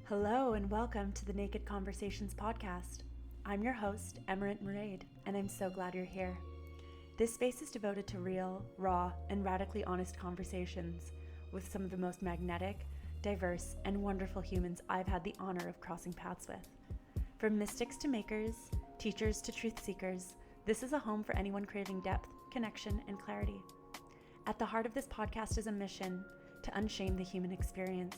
Hello and welcome to the Naked Conversations podcast. I'm your host, Emerald Murade, and I'm so glad you're here. This space is devoted to real, raw, and radically honest conversations with some of the most magnetic, diverse, and wonderful humans I've had the honor of crossing paths with. From mystics to makers, teachers to truth seekers, this is a home for anyone craving depth, connection, and clarity. At the heart of this podcast is a mission to unshame the human experience.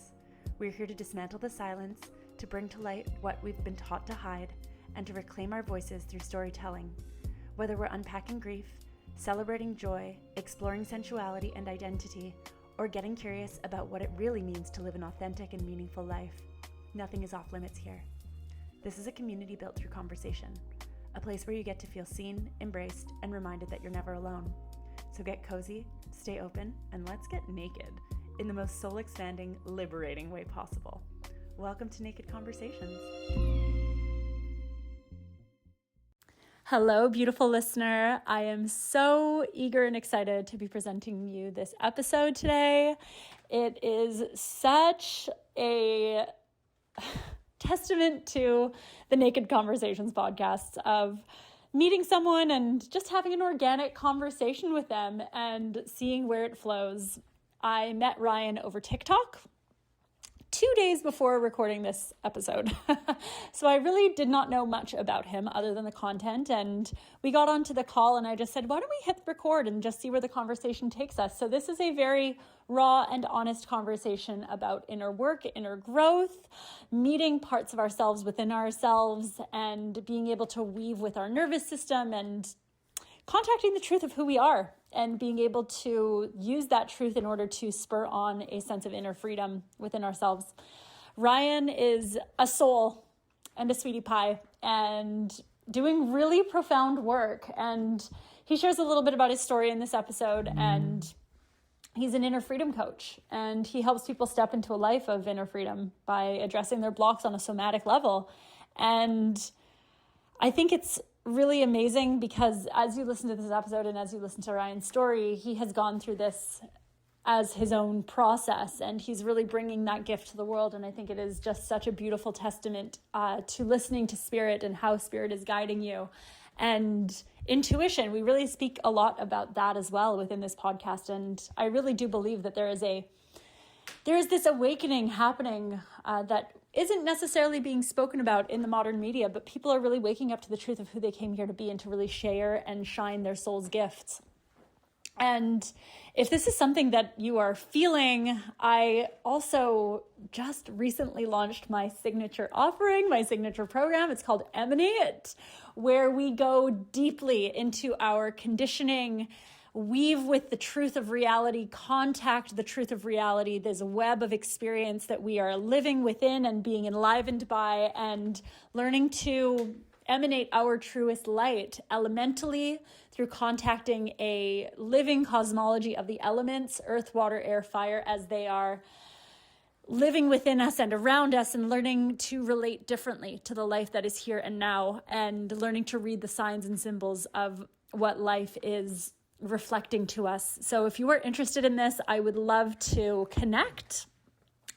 We're here to dismantle the silence, to bring to light what we've been taught to hide, and to reclaim our voices through storytelling. Whether we're unpacking grief, celebrating joy, exploring sensuality and identity, or getting curious about what it really means to live an authentic and meaningful life, nothing is off limits here. This is a community built through conversation, a place where you get to feel seen, embraced, and reminded that you're never alone. So get cozy, stay open, and let's get naked in the most soul-expanding, liberating way possible. Welcome to Naked Conversations. Hello, beautiful listener. I am so eager and excited to be presenting you this episode today. It is such a testament to the Naked Conversations podcast of meeting someone and just having an organic conversation with them and seeing where it flows. I met Ryan over TikTok 2 days before recording this episode. So I really did not know much about him other than the content. And we got onto the call and I just said, why don't we hit record and just see where the conversation takes us? So this is a very raw and honest conversation about inner work, inner growth, meeting parts of ourselves within ourselves, and being able to weave with our nervous system and contacting the truth of who we are and being able to use that truth in order to spur on a sense of inner freedom within ourselves. Ryan is a soul and a sweetie pie and doing really profound work. And he shares a little bit about his story in this episode. And he's an inner freedom coach, and he helps people step into a life of inner freedom by addressing their blocks on a somatic level. And I think it's really amazing because as you listen to this episode and as you listen to Ryan's story, he has gone through this as his own process, and he's really bringing that gift to the world. And I think it is just such a beautiful testament to listening to spirit and how spirit is guiding you. And intuition, we really speak a lot about that as well within this podcast. And I really do believe that there is this awakening happening that isn't necessarily being spoken about in the modern media, but people are really waking up to the truth of who they came here to be and to really share and shine their soul's gifts. And if this is something that you are feeling, I also just recently launched my signature offering, my signature program. It's called Emanate, where we go deeply into our conditioning, weave with the truth of reality, contact the truth of reality. There's a web of experience that we are living within and being enlivened by, and learning to emanate our truest light elementally through contacting a living cosmology of the elements, earth, water, air, fire, as they are living within us and around us, and learning to relate differently to the life that is here and now, and learning to read the signs and symbols of what life is reflecting to us. So if you are interested in this, I would love to connect.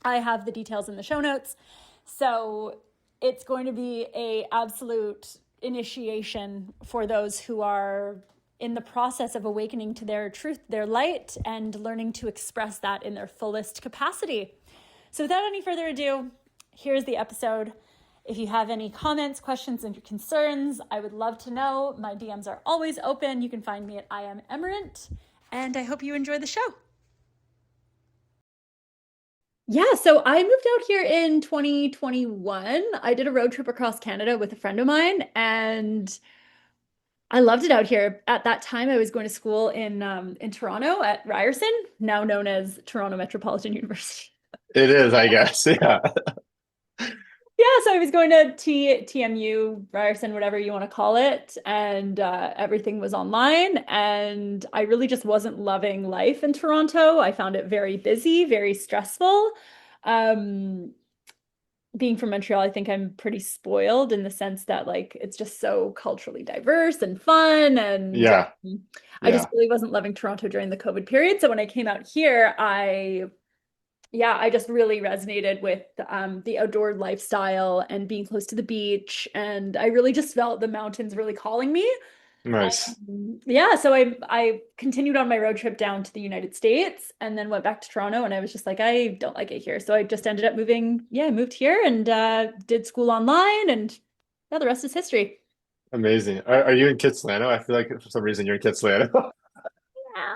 I have the details in the show notes. So it's going to be an absolute initiation for those who are in the process of awakening to their truth, their light, and learning to express that in their fullest capacity. So without any further ado, here's the episode. If you have any comments, questions, and concerns, I would love to know. My DMs are always open. You can find me at I am Emerald, and I hope you enjoy the show. Yeah, so I moved out here in 2021. I did a road trip across Canada with a friend of mine, and I loved it out here. At that time, I was going to school in Toronto at Ryerson, now known as Toronto Metropolitan University. It is, I guess. Yeah. Yeah, so I was going to TMU, Ryerson, whatever you want to call it, and everything was online, and I really just wasn't loving life in Toronto. I found it very busy, very stressful. Being from Montreal, I think I'm pretty spoiled in the sense that like it's just so culturally diverse and fun, and Yeah. I just Yeah. really wasn't loving Toronto during the COVID period. So when I came out here, I Yeah, I just really resonated with the outdoor lifestyle and being close to the beach. And I really just felt the mountains really calling me. Nice. Yeah, so I continued on my road trip down to the United States and then went back to Toronto and I was just like, I don't like it here. So I just ended up moving, yeah, I moved here and did school online and yeah, the rest is history. Amazing. Are you in Kitsilano? I feel like for some reason you're in Kitsilano. Yeah,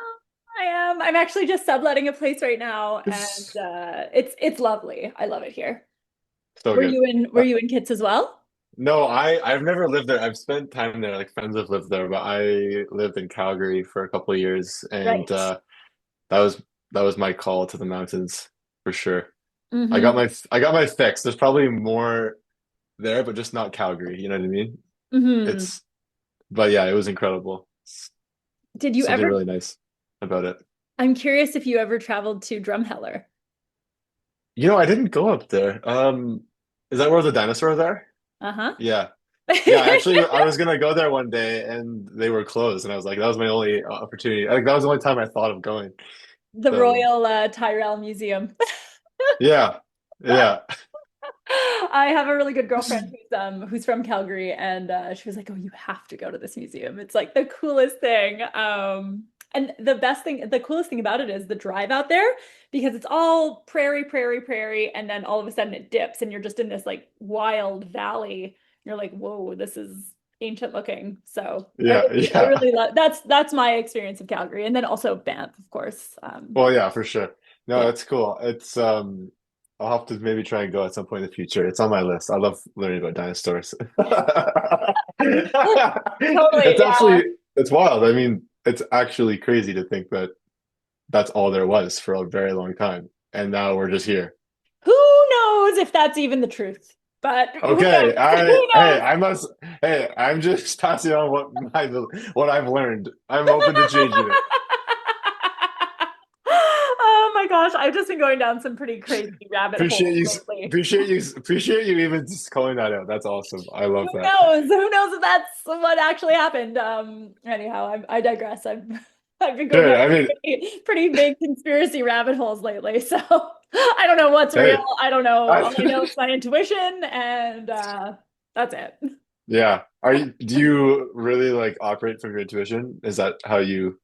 I am. I'm actually just subletting a place right now and it's lovely. I love it here. So Were good. you in were you in Kits as well? No, I've never lived there. I've spent time there. Like friends have lived there, but I lived in Calgary for a couple of years, and Right. that was that was my call to the mountains for sure. Mm-hmm. I got my fix. There's probably more there, but just not Calgary. You know what I mean? Mm-hmm. It's but yeah, it was incredible. Did you Something ever, really nice about it. I'm curious if you ever traveled to Drumheller. You know, I didn't go up there. Is that where the dinosaurs are? Uh-huh. Yeah. Yeah, actually, I was gonna go there one day and they were closed, and I was like, that was my only opportunity. Like that was the only time I thought of going. The So Royal Tyrrell Museum. yeah, yeah, I have a really good girlfriend who's from Calgary and she was like, "Oh, you have to go to this museum. It's like the coolest thing." And the coolest thing about it is the drive out there because it's all prairie, prairie, prairie, and then all of a sudden it dips and you're just in this like wild valley. You're like, "Whoa, this is ancient looking." So yeah, I yeah. really love that's my experience of Calgary, and then also Banff, of course. Well, yeah, for sure. No, Yeah. that's cool. It's I'll have to maybe try and go at some point in the future. It's on my list. I love learning about dinosaurs. Totally, It's yeah. actually it's wild. I mean, it's actually crazy to think that that's all there was for a very long time, and now we're just here. Who knows if that's even the truth? But who Okay, knows? Who knows? I'm just passing on what I've learned. I'm open to changing it. Oh my gosh, I've just been going down some pretty crazy rabbit Appreciate holes you lately. appreciate you even just calling that out. That's awesome. I Who love that. knows? Who knows if that's what actually happened? Anyhow, I digress. I've been going Sure. down I mean, pretty big conspiracy rabbit holes lately, so I don't know what's real. hey, I don't know. All I know I, is my intuition, and that's it. yeah. Do you really like operate from your intuition? Is that how you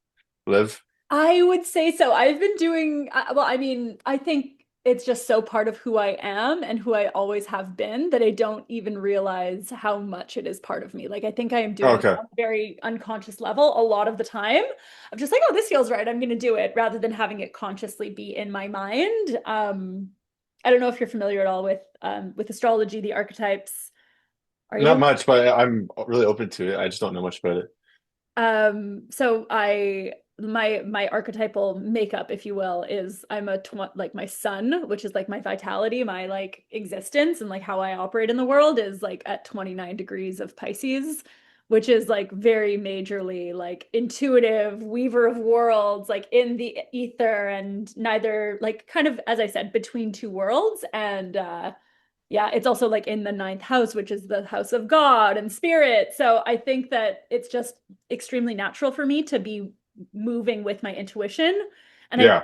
live? I would say so. I've been doing, well, I mean, I think it's just so part of who I am and who I always have been that I don't even realize how much it is part of me. Like, I think I am doing it Okay. on a very unconscious level a lot of the time. I'm just like, oh, this feels right. I'm going to do it rather than having it consciously be in my mind. I don't know if you're familiar at all with astrology, the archetypes. Are Not you? much, but I'm really open to it. I just don't know much about it. So my archetypal makeup, if you will, is I'm a tw like my sun, which is like my vitality, my like existence and like how I operate in the world is like at 29 degrees of Pisces, which is like very majorly like intuitive, weaver of worlds, like in the ether and neither like kind of as I said, between two worlds and yeah, it's also like in the ninth house, which is the house of God and spirit. So I think that it's just extremely natural for me to be moving with my intuition. And Yeah.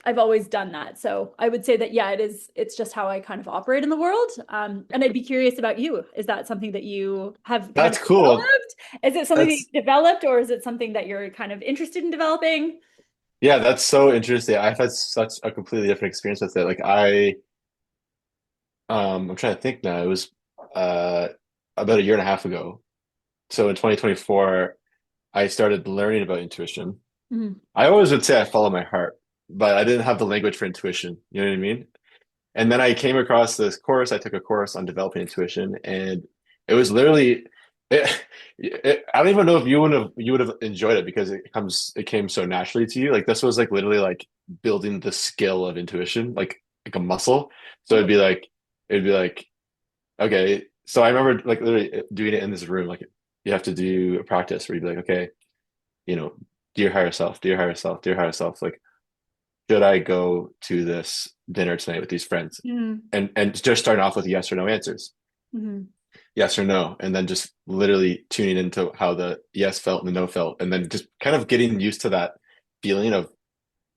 I've always done that. So I would say that yeah, it's just how I kind of operate in the world. And I'd be curious about you. Is that something that you have kind That's of cool. developed? Is it something that That's you developed or is it something that you're kind of interested in developing? yeah, that's so interesting. I've had such a completely different experience with it. Like I'm trying to think now. It was uh about a year and a half ago. So in 2024, I started learning about intuition. Mhm. I always would say I follow my heart, but I didn't have the language for intuition. You know what I mean? And then I came across this course. I took a course on developing intuition, and it was literally I don't even know if you would have enjoyed it because it came so naturally to you. Like this was like literally like building the skill of intuition, like a muscle. So Oh, it'd be like okay. So I remember like literally doing it in this room. Like you have to do a practice where you'd be like, okay, you know, dear higher self, dear higher self, dear higher self. Like should I go to this dinner tonight with these friends? mhm, And just starting off with yes or no answers, mhm, yes or no, and then just literally tuning into how the yes felt and the no felt, and then just kind of getting used to that feeling of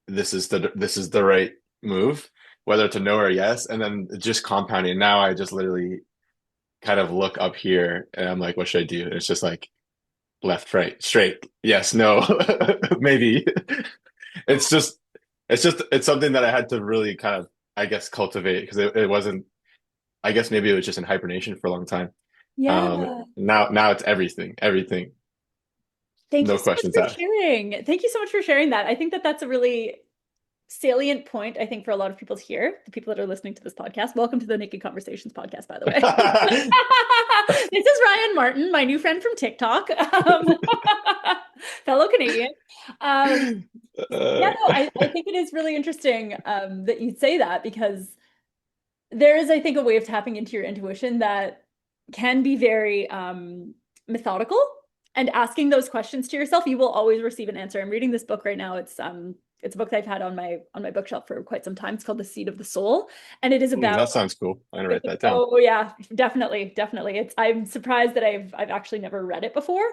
this is the right move. whether to no or yes, and then just compounding. Now I just literally kind of look up here and I'm like, what should I do? And it's just like left, right, straight, yes, no, maybe. It's just it's something that I had to really kind of, I guess, cultivate because it wasn't, I guess maybe it was just in hibernation for a long time. Yeah. Now it's everything, Thank you no so much questions for asked. sharing. Thank you so much for sharing that. I think that that's a really salient point, I think, for a lot of people to hear, the people that are listening to this podcast. Welcome to the Naked Conversations podcast, by the way. This is Ryan Martin, my new friend from TikTok, fellow Canadian. Um, yeah, Uh, no, I think it is really interesting that you say that because there is, I think, a way of tapping into your intuition that can be very methodical and asking those questions to yourself, you will always receive an answer. I'm reading this book right now. It's a book that I've had on my bookshelf for quite some time. It's called The Seed of the Soul. And it is about that sounds cool. I'm gonna write that down. oh yeah, definitely, definitely. It's I'm surprised that I've actually never read it before.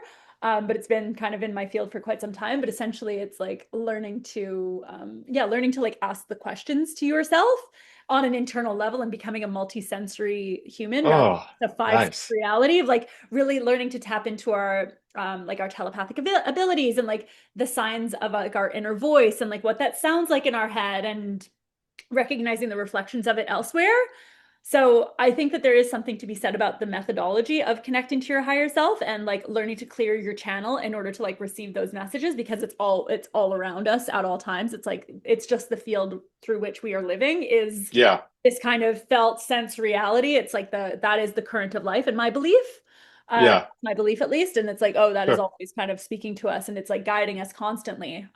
But it's been kind of in my field for quite some time. But essentially, it's like learning to, yeah, learning to like ask the questions to yourself on an internal level and becoming a multi-sensory human rather Oh, than a five nice. reality of like really learning to tap into our like our telepathic abilities and like the signs of like our inner voice and like what that sounds like in our head and recognizing the reflections of it elsewhere. So I think that there is something to be said about the methodology of connecting to your higher self and like learning to clear your channel in order to like receive those messages because it's all around us at all times. It's like it's just the field through which we are living is Yeah, this kind of felt sense reality. It's like the that is the current of life and yeah, my belief at least. And it's like, oh, that is sure. always kind of speaking to us and it's like guiding us constantly.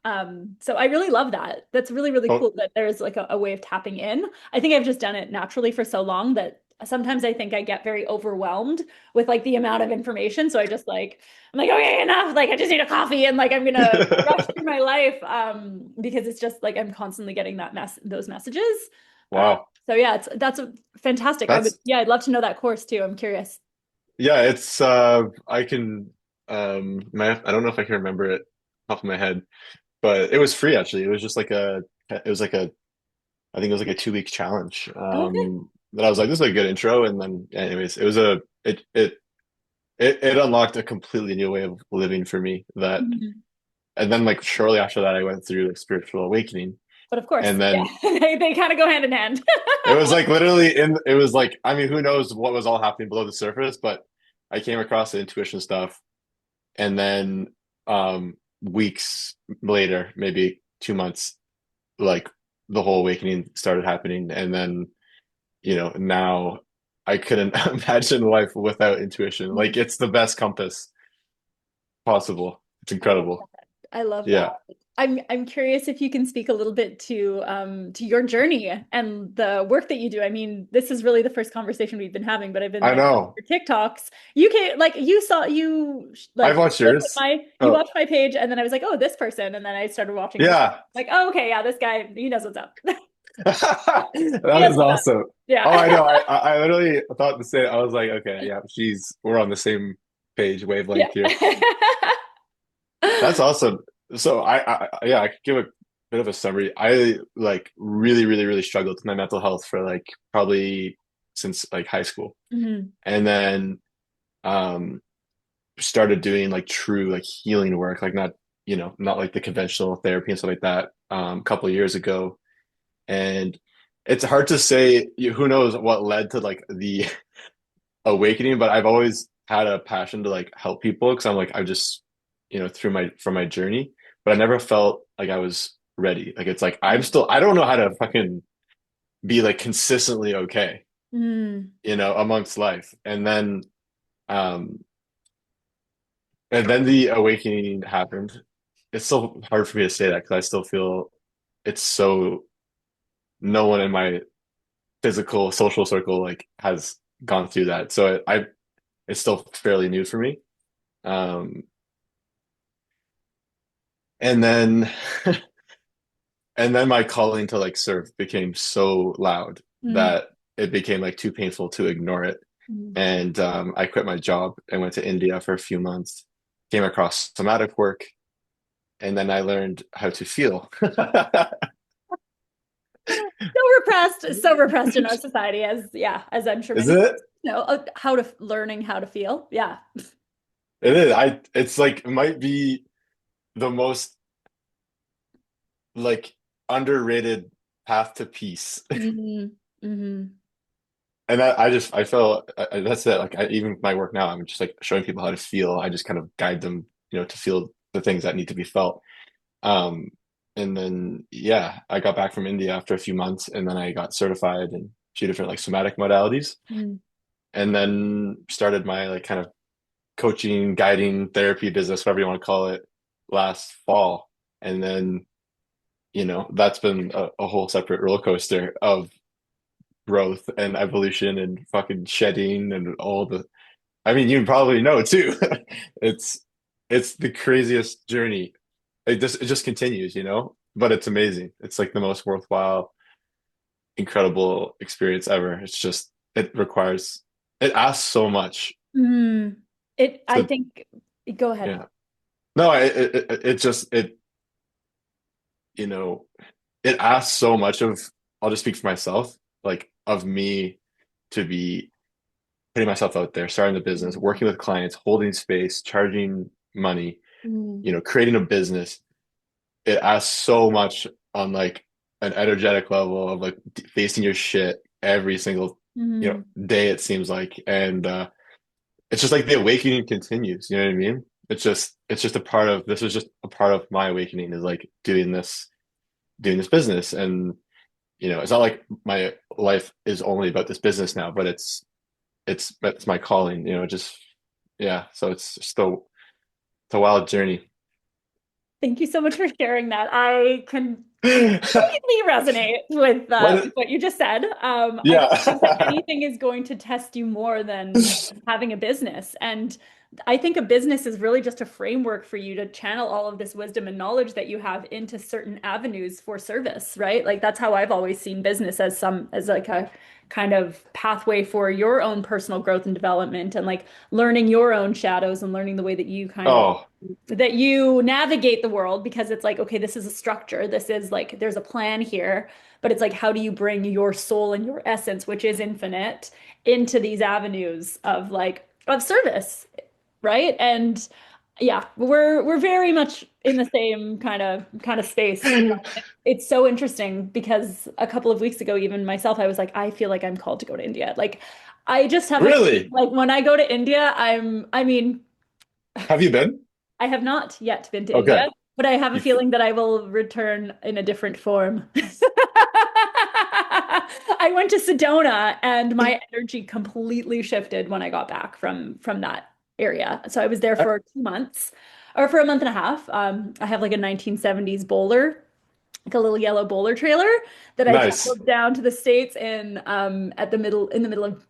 So I really love that. That's really, really Well, cool that there's like a way of tapping in. I think I've just done it naturally for so long that sometimes I think I get very overwhelmed with like the amount of information. So I just like, I'm like, okay, enough. Like I just need a coffee and like I'm gonna rush through my life. Because it's just like I'm constantly getting those messages. Uh, wow. so yeah, that's fantastic. I would That's yeah, I'd love to know that course too. I'm curious. yeah, it's I can I don't know if I can remember it off of my head, but it was free actually. It was just like it was like a I think it was like a 2 week challenge. Okay. That I was like, this is a good intro, and then anyways, it was a it unlocked a completely new way of living for me. That Mhm. and then like shortly after that, I went through like spiritual awakening, But of course, and yeah, then they kind of go hand in hand. it was like literally in it was like I mean, who knows what was all happening below the surface, but I came across the intuition stuff, and then weeks later, maybe 2 months, like the whole awakening started happening, and then now I couldn't imagine life without intuition. Like it's the best compass possible. It's I love incredible. that. I love that. Yeah, I'm curious if you can speak a little bit to your journey and the work that you do. I mean, this is really the first conversation we've been having, but I've been I like know. your TikToks. You can like you saw I've like watched looked at yours. you Oh, watched my page and then I was like, oh, this person, and then I started watching yours. yeah. Like, oh, okay, yeah, this guy, he knows what's up. He That knows is what's up. awesome. Oh, I Yeah. know. I literally thought the same. I was like, okay, yeah, we're on the same page, Yeah. wavelength here. That's awesome. So yeah, I could give a bit of a summary. I like really, really, really struggled with my mental health for like probably since like high school. Mhm. And then um started doing like true like healing work, like not like the conventional therapy and stuff like that a couple of years ago. And it's hard to say who knows what led to like the awakening, but I've always had a passion to like help people because I'm like I just through my from my journey, but I never felt like I was ready. Like it's like I don't know how to fucking be like consistently okay, Mm. amongst life. Um and then the awakening happened. It's so hard for me to say that because I still feel it's so no one in my physical social circle like has gone through that. So it's still fairly new for me. Um and then and then my calling to like serve became so loud Mm. that it became like too painful to ignore it. Mm. And I quit my job and went to India for a few months, came across somatic work, and then I learned how to feel. So so repressed in our society as, yeah, as I'm sure Is many, it? how to learning how to feel. Yeah. It is. It's like it might be the most like underrated path to peace. Mm-hmm. Mm-hmm. And I felt that's it. Like even with my work now, I'm just like showing people how to feel. I just kind of guide them, to feel the things that need to be felt. Um, and then yeah, I got back from India after a few months, and then I got certified in a few different like somatic modalities, and then started my like kind of coaching, guiding, therapy business, whatever you want to call it, last fall. And then, that's been a whole separate roller coaster of growth and evolution and fucking shedding and all the, I mean, you probably know too. It's it's the craziest journey. It just continues, but it's amazing. It's like the most worthwhile, incredible experience ever. It asks so much. Mm. I So think, go ahead. yeah. No, it just you know, it asks so much of, I'll just speak for myself, like of me to be putting myself out there, starting the business, working with clients, holding space, charging money, Mm. creating a business. It asks so much on like an energetic level of like facing your shit every single, Mm. day it seems like. And it's just like the awakening continues, you know what I mean? It's just a part of this is just a part of my awakening is like doing this business. And it's not like my life is only about this business now, but it's my calling, just yeah. So it's still it's a wild journey. Thank you so much for sharing that. I can What? completely resonate with what you just said. I don't think that Yeah. anything is going to test you more than having a business. And I think a business is really just a framework for you to channel all of this wisdom and knowledge that you have into certain avenues for service, right? Like that's how I've always seen business as like a kind of pathway for your own personal growth and development and like learning your own shadows and learning the way that you kind of Oh, that you navigate the world because it's like, okay, this is a structure. This is like, there's a plan here, but it's like, how do you bring your soul and your essence, which is infinite, into these avenues of like, of service, right? And yeah, we're very much in the same kind of space. It's so interesting because a couple of weeks ago, even myself, I was like, I feel like I'm called to go to India. Like, I just have a really? like when I go to India, I mean, Have you been? I have not yet been to India, Okay. but I have a You feeling that I will return in a different form. I went to Sedona and my energy completely shifted when I got back from that area. So I was there for 2 months or for a month and a half. I have like a 1970s bowler, like a little yellow bowler trailer that I nice. traveled down to the States at the middle of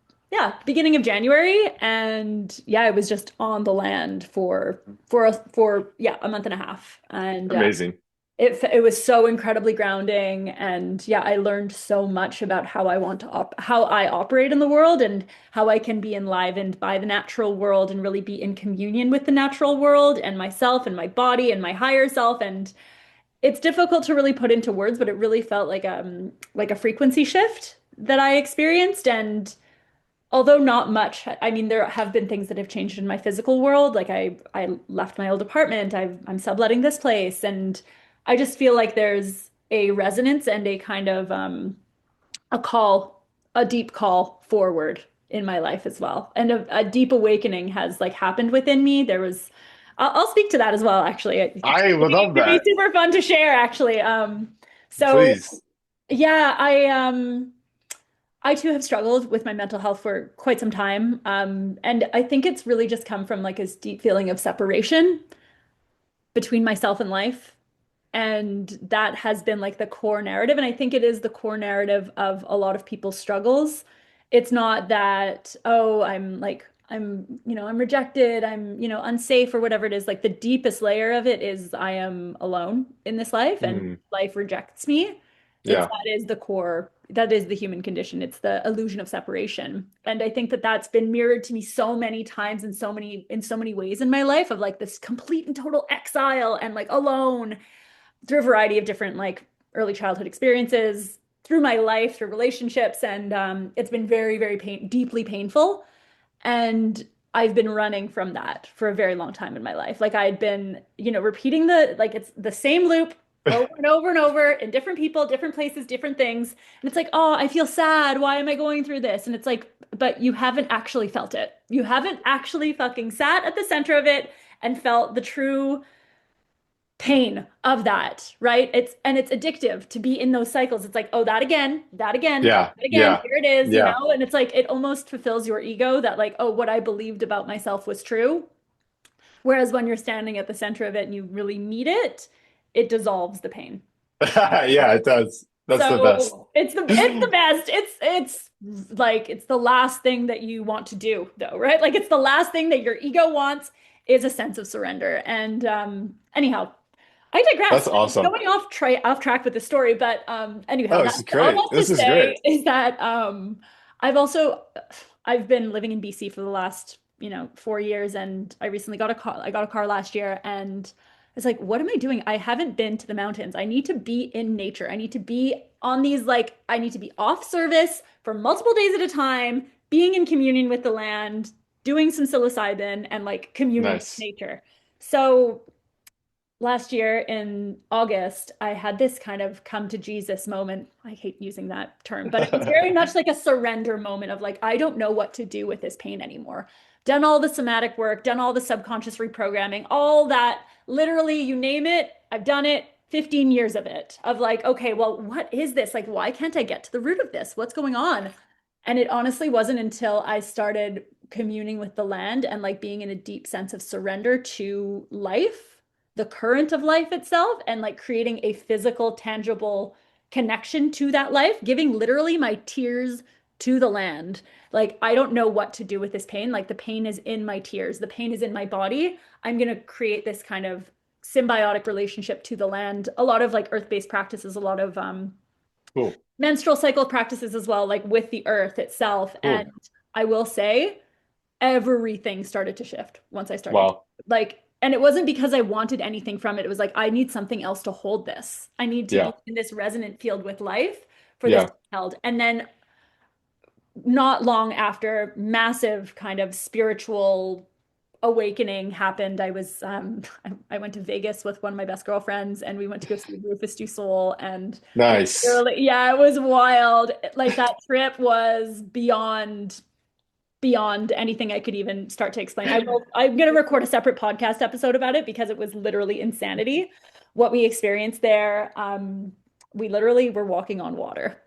beginning of January. And yeah, I was just on the land for a month and a half. And Amazing. it was so incredibly grounding. And yeah, I learned so much about how I operate in the world and how I can be enlivened by the natural world and really be in communion with the natural world and myself and my body and my higher self. And it's difficult to really put into words, but it really felt like a frequency shift that I experienced. And although not much, I mean, there have been things that have changed in my physical world. Like I left my old apartment. I'm subletting this place, and I just feel like there's a resonance and a kind of a call, a deep call forward in my life as well. And a deep awakening has like happened within me. I'll speak to that as well, actually. I would love It'd be that. super fun to share, actually. So Please. yeah, I too have struggled with my mental health for quite some time. And I think it's really just come from like this deep feeling of separation between myself and life. And that has been like the core narrative. And I think it is the core narrative of a lot of people's struggles. It's not that, oh, I'm rejected, unsafe or whatever it is. Like the deepest layer of it is I am alone in this life and Mm, life rejects me. yeah. That is the core, that is the human condition. It's the illusion of separation. And I think that that's been mirrored to me so many times in so many ways in my life of like this complete and total exile and like alone through a variety of different like early childhood experiences, through my life, through relationships, and it's been very, very deeply painful. And I've been running from that for a very long time in my life. Like I had been, repeating like it's the same loop over and over and over in different people, different places, different things. And it's like, oh, I feel sad. Why am I going through this? And it's like, but you haven't actually felt it. You haven't actually fucking sat at the center of it and felt the true pain of that, right? It's addictive to be in those cycles. It's like, oh, that again, Yeah, that again, yeah, here it is, yeah. and it's like it almost fulfills your ego that like, oh, what I believed about myself was true. Whereas when you're standing at the center of it and you really meet it, it dissolves the pain. Yeah, it does. That's the best. So it's the best. It's like it's the last thing that you want to do though, right? Like it's the last thing that your ego wants is a sense of surrender. And anyhow, I digress. That's I'm awesome. going off track with the story, but anyhow, Oh, that's this is all great. that to This is say great. is that I've also I've been living in BC for the last 4 years, and I recently got a car. I got a car last year, and it's like, what am I doing? I haven't been to the mountains. I need to be in nature. I need to be on these like I need to be off service for multiple days at a time, being in communion with the land, doing some psilocybin, and like communing with Nice. nature. So last year in August, I had this kind of come to Jesus moment. I hate using that term, but it was very much like a surrender moment of like, I don't know what to do with this pain anymore. Done all the somatic work, done all the subconscious reprogramming, all that, literally, you name it, I've done it. 15 years of it, of like, okay, well, what is this? Like, why can't I get to the root of this? What's going on? And it honestly wasn't until I started communing with the land and like being in a deep sense of surrender to life, the current of life itself, and like creating a physical, tangible connection to that life, giving literally my tears to the land. Like, I don't know what to do with this pain. Like, the pain is in my tears, the pain is in my body. I'm going to create this kind of symbiotic relationship to the land. A lot of like earth-based practices, a lot of Cool. menstrual cycle practices as well, like with the earth itself. And Cool. I will say, everything started to shift once I started. Wow. Like, and it wasn't because I wanted anything from it. It was like, I need something else to hold this. I need to be Yeah. in this resonant field with life for this to Yeah. be held. And then not long after, massive kind of spiritual awakening happened. I went to Vegas with one of my best girlfriends and we went to go see Rufus Du Sol, and Nice. literally, yeah, it was wild. Like that trip was beyond anything I could even start to explain. I'm going to record a separate podcast episode about it because it was literally insanity what we experienced there. We literally were walking on water.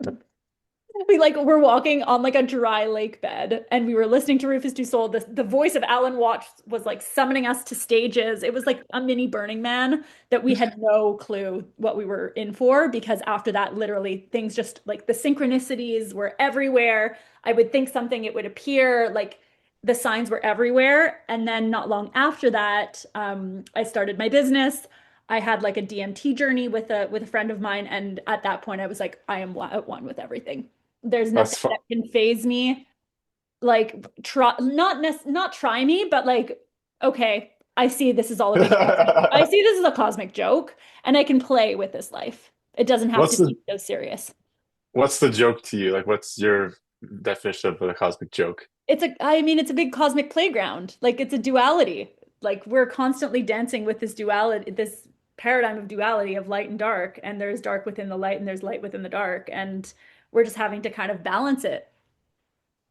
We like were walking on like a dry lake bed and we were listening to Rufus Du Sol. The voice of Alan Watts was like summoning us to stages. It was like a mini Burning Man that we had no clue what we were in for, because after that, literally things just like the synchronicities were everywhere. I would think something, it would appear, like the signs were everywhere. And then not long after that, I started my business. I had like a DMT journey with a friend of mine, and at that point, I was like, I am at one with everything. There's That's nothing fun. that can phase me. Like try not try me, but like, okay, I see this is all a big cosmic. I see this is a cosmic joke, and I can play with this life. It doesn't have What's to the be so serious. what's the joke to you? Like, what's your definition of a cosmic joke? I mean, it's a big cosmic playground. Like it's a duality. Like we're constantly dancing with this duality, this paradigm of duality of light and dark, and there's dark within the light and there's light within the dark, and we're just having to kind of balance it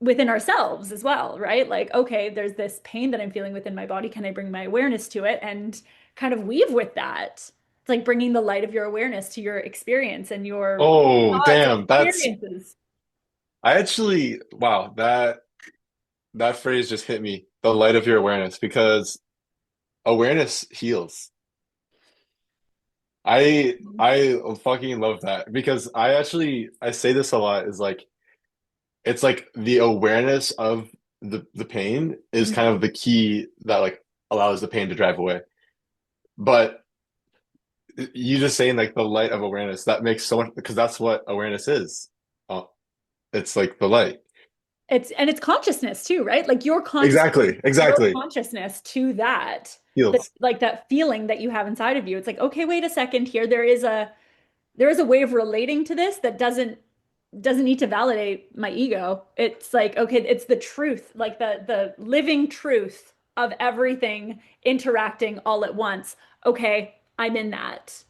within ourselves as well, right? Like, okay, there's this pain that I'm feeling within my body. Can I bring my awareness to it and kind of weave with that? It's like bringing the light of your awareness to your experience and your Oh, thoughts and damn. That's experiences. I actually wow, that phrase just hit me. The light of your awareness, because awareness heals. I fucking love that because I say this a lot is like it's like the awareness of the pain is kind of the key that like allows the pain to drive away. But you just saying like the light of awareness, that makes so much because that's what awareness is. Oh, it's like the light. It's consciousness too, right? Like Exactly, your exactly. consciousness to that Heals. like that feeling that you have inside of you. It's like, okay, wait a second here. There is a way of relating to this that doesn't doesn't need to validate my ego. It's like, okay, it's the truth, like the living truth of everything interacting all at once. Okay, I'm in that.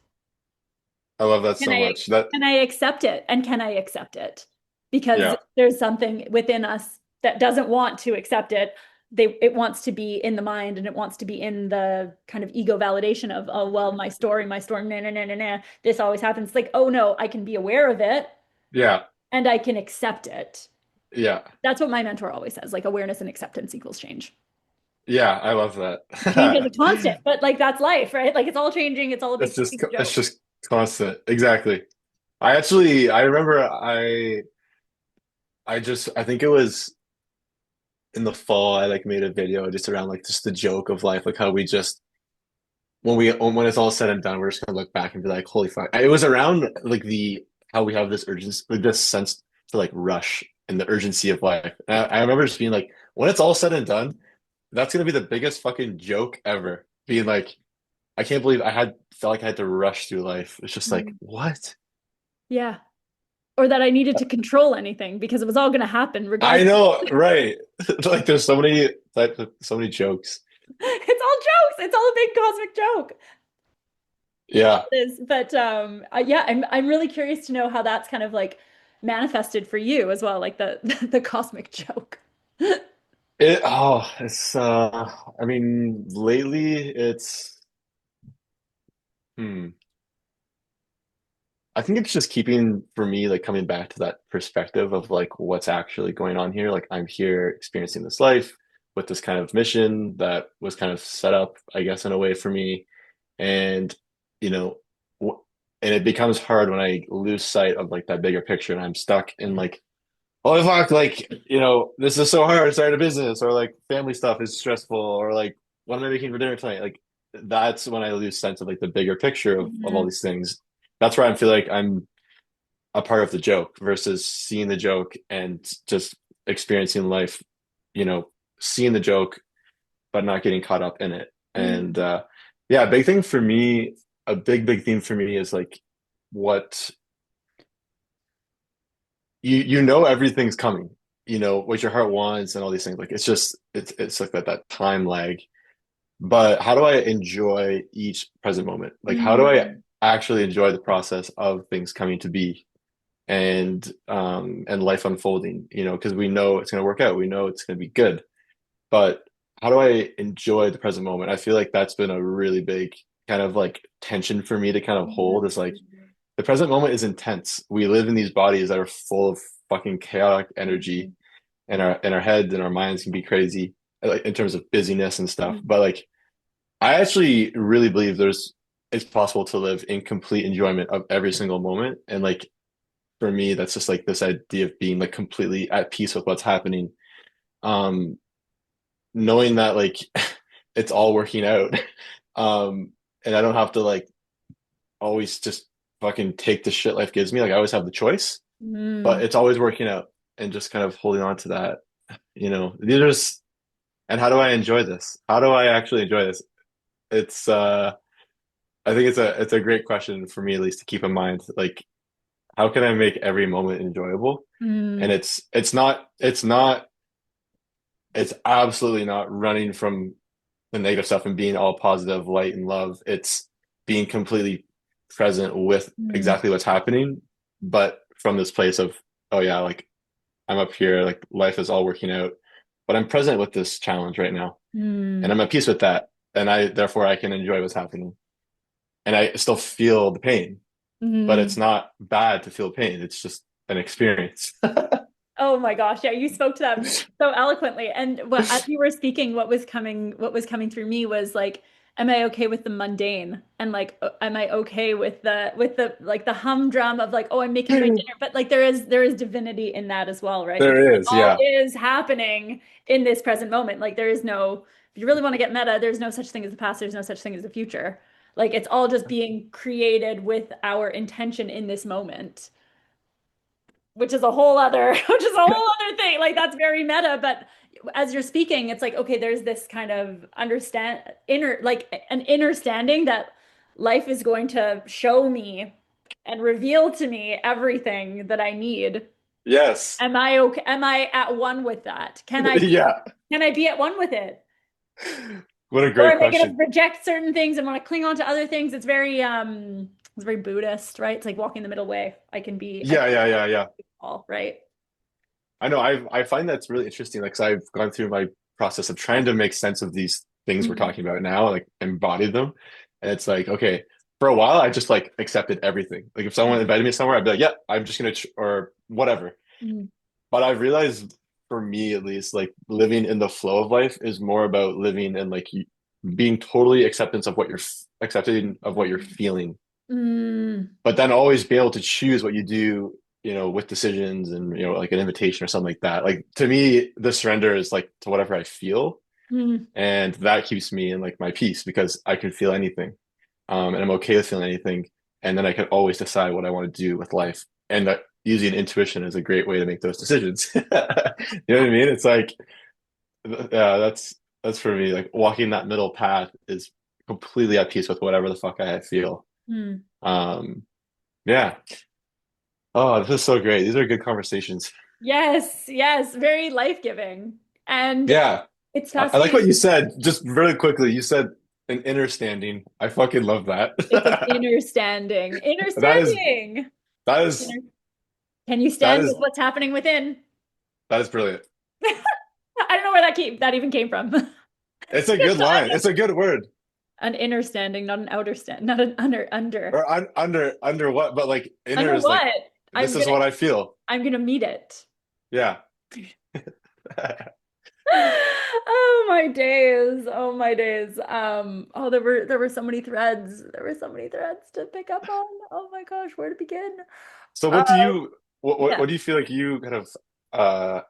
I love that Can so I much. That can I accept it? And can I accept it? Because yeah, there's something within us that doesn't want to accept it. It wants to be in the mind and it wants to be in the kind of ego validation of, oh well, my story, nah, nah, nah, nah, nah. This always happens. It's like, oh no, I can be aware of it yeah, and I can accept it. yeah, That's what my mentor always says, like awareness and acceptance equals change. yeah. I love that. Change is a constant, but like that's life, right? Like it's all changing. It's all a big fucking It's joke. just constant. Exactly. I remember I think it was in the fall I like made a video just around like just the joke of life, like how we just when it's all said and done, we're just gonna look back and be like, holy fuck. It was around like the how we have this urgency, like this sense to like rush and the urgency of life. And I remember just being like, when it's all said and done, that's gonna be the biggest fucking joke ever. Being like, I can't believe felt like I had to rush through life. It's just like, Mm. what? Yeah. Or that I needed to control anything because it was all going to happen I regardless. know, right? Like there's so many jokes. It's all jokes. It's all a big cosmic joke. Yeah. It is. But yeah, I'm really curious to know how that's kind of like manifested for you as well, like the the cosmic joke. It's I mean lately it's hmm I think it's just keeping for me like coming back to that perspective of like what's actually going on here. Like I'm here experiencing this life with this kind of mission that was kind of set up, I guess, in a way for me. And you know, w and it becomes hard when I lose sight of like that bigger picture and I'm stuck in like, oh fuck, like, this is so hard starting a business or like family stuff is stressful or like what am I making for dinner tonight? Like that's when I lose sense of like the bigger picture of all Mhm. these things. That's where I feel like I'm a part of the joke versus seeing the joke and just experiencing life, you know, seeing the joke but not getting caught up in it. And Mm. yeah, big thing for me, a big theme for me is like what you know everything's coming. You know what your heart wants and all these things. Like it's like that time lag. But how do I enjoy each present moment? Like how do I Mm. actually enjoy the process of things coming to be and life unfolding, because we know it's going to work out. We know it's going to be good. But how do I enjoy the present moment? I feel like that's been a really big kind of like tension for me to kind of hold is like the present moment is intense. We live in these bodies that are full of fucking chaotic energy Mhm. and our heads and our minds can be crazy like in terms of busyness and stuff. Mhm. But like I actually really believe it's possible to live in complete enjoyment of every single moment. And like for me, that's just like this idea of being like completely at peace with what's happening. Um, Knowing that like it's all working out. And I don't have to like always just fucking take the shit life gives me. Like I always have the choice, but Mm. it's always working out and just kind of holding on to that, these are just, and how do I enjoy this? How do I actually enjoy this? It's I think it's a great question for me at least to keep in mind. Like, how can I make every moment enjoyable? And Mm. it's absolutely not running from the negative stuff and being all positive, light and love. It's being completely present with Mm. exactly what's happening, but from this place of, oh yeah, like I'm up here, like life is all working out, but I'm present with this challenge right now, and Mm. I'm at peace with that, and therefore I can enjoy what's happening, and I still feel the pain, but it's Mm. not bad to feel pain. It's just an experience. Oh my gosh, yeah, you spoke to that so eloquently. And as you were speaking, what was coming through me was like, am I okay with the mundane? And like, am I okay with the like the humdrum of like, oh, I'm making my dinner, but like there is divinity in that as well, right? Because There it is, all yeah. is happening in this present moment. Like there is no, if you really want to get meta, there's no such thing as the past, there's no such thing as the future. Like it's all just being created with our intention in this moment, which is a whole other which is a whole other thing. Like that's very meta, but as you're speaking, it's like, okay, there's this kind of understand inner like an understanding that life is going to show me and reveal to me everything that I need. Yes. Am I okay? Am I at one with that? Yeah. Can I be at one with it? What a Or great am I going to question. reject certain things and want to cling on to other things? It's very Buddhist, right? It's like walking the middle way. I Yeah, can yeah, yeah, yeah. be all, right? I know. I find that's really interesting. Like, 'cause I've gone through my process of trying to make sense of these things we're Mm, talking about now, like embody them. And it's like, okay, for a while, I just like accepted everything. Like, if someone invited me somewhere, I'd be like, yeah, I'm just gonna, or whatever. mm, But I've realized, for me at least, like living in the flow of life is more about living in like being totally acceptance of what you're accepting of what you're feeling, mm, but then always be able to choose what you do, with decisions and like an invitation or something like that. Like to me, the surrender is like to whatever I feel, mm, and that keeps me in like my peace because I can feel anything, and I'm okay with feeling anything, and then I can always decide what I want to do with life, and that using intuition is a great way to make those decisions. You know what I mean? It's like, yeah, that's for me. Like walking that middle path is completely at peace with whatever the fuck I feel. mm. Um, yeah. Oh, this is so great. These are good conversations. Yes, yes, very life-giving. And Yeah. it's I like what fascinating. you said. Just really quickly, you said an inner standing. I fucking love that. It's an inner standing. Inner That is standing. that It's is inner. Can you that stand with is what's happening within? that is brilliant. I don't know where that even came from. It's a good line. It's a good word. An inner standing, not an outer stand, not an under. Or under what? But like inner Under is like what? this is what I feel. I'm gonna meet it. Yeah. Oh my days. Oh my days. Oh, there were so many threads. There were so many threads to pick up on. Oh my gosh, where to begin? So Uh, what do you yeah. what do you feel like you kind of uh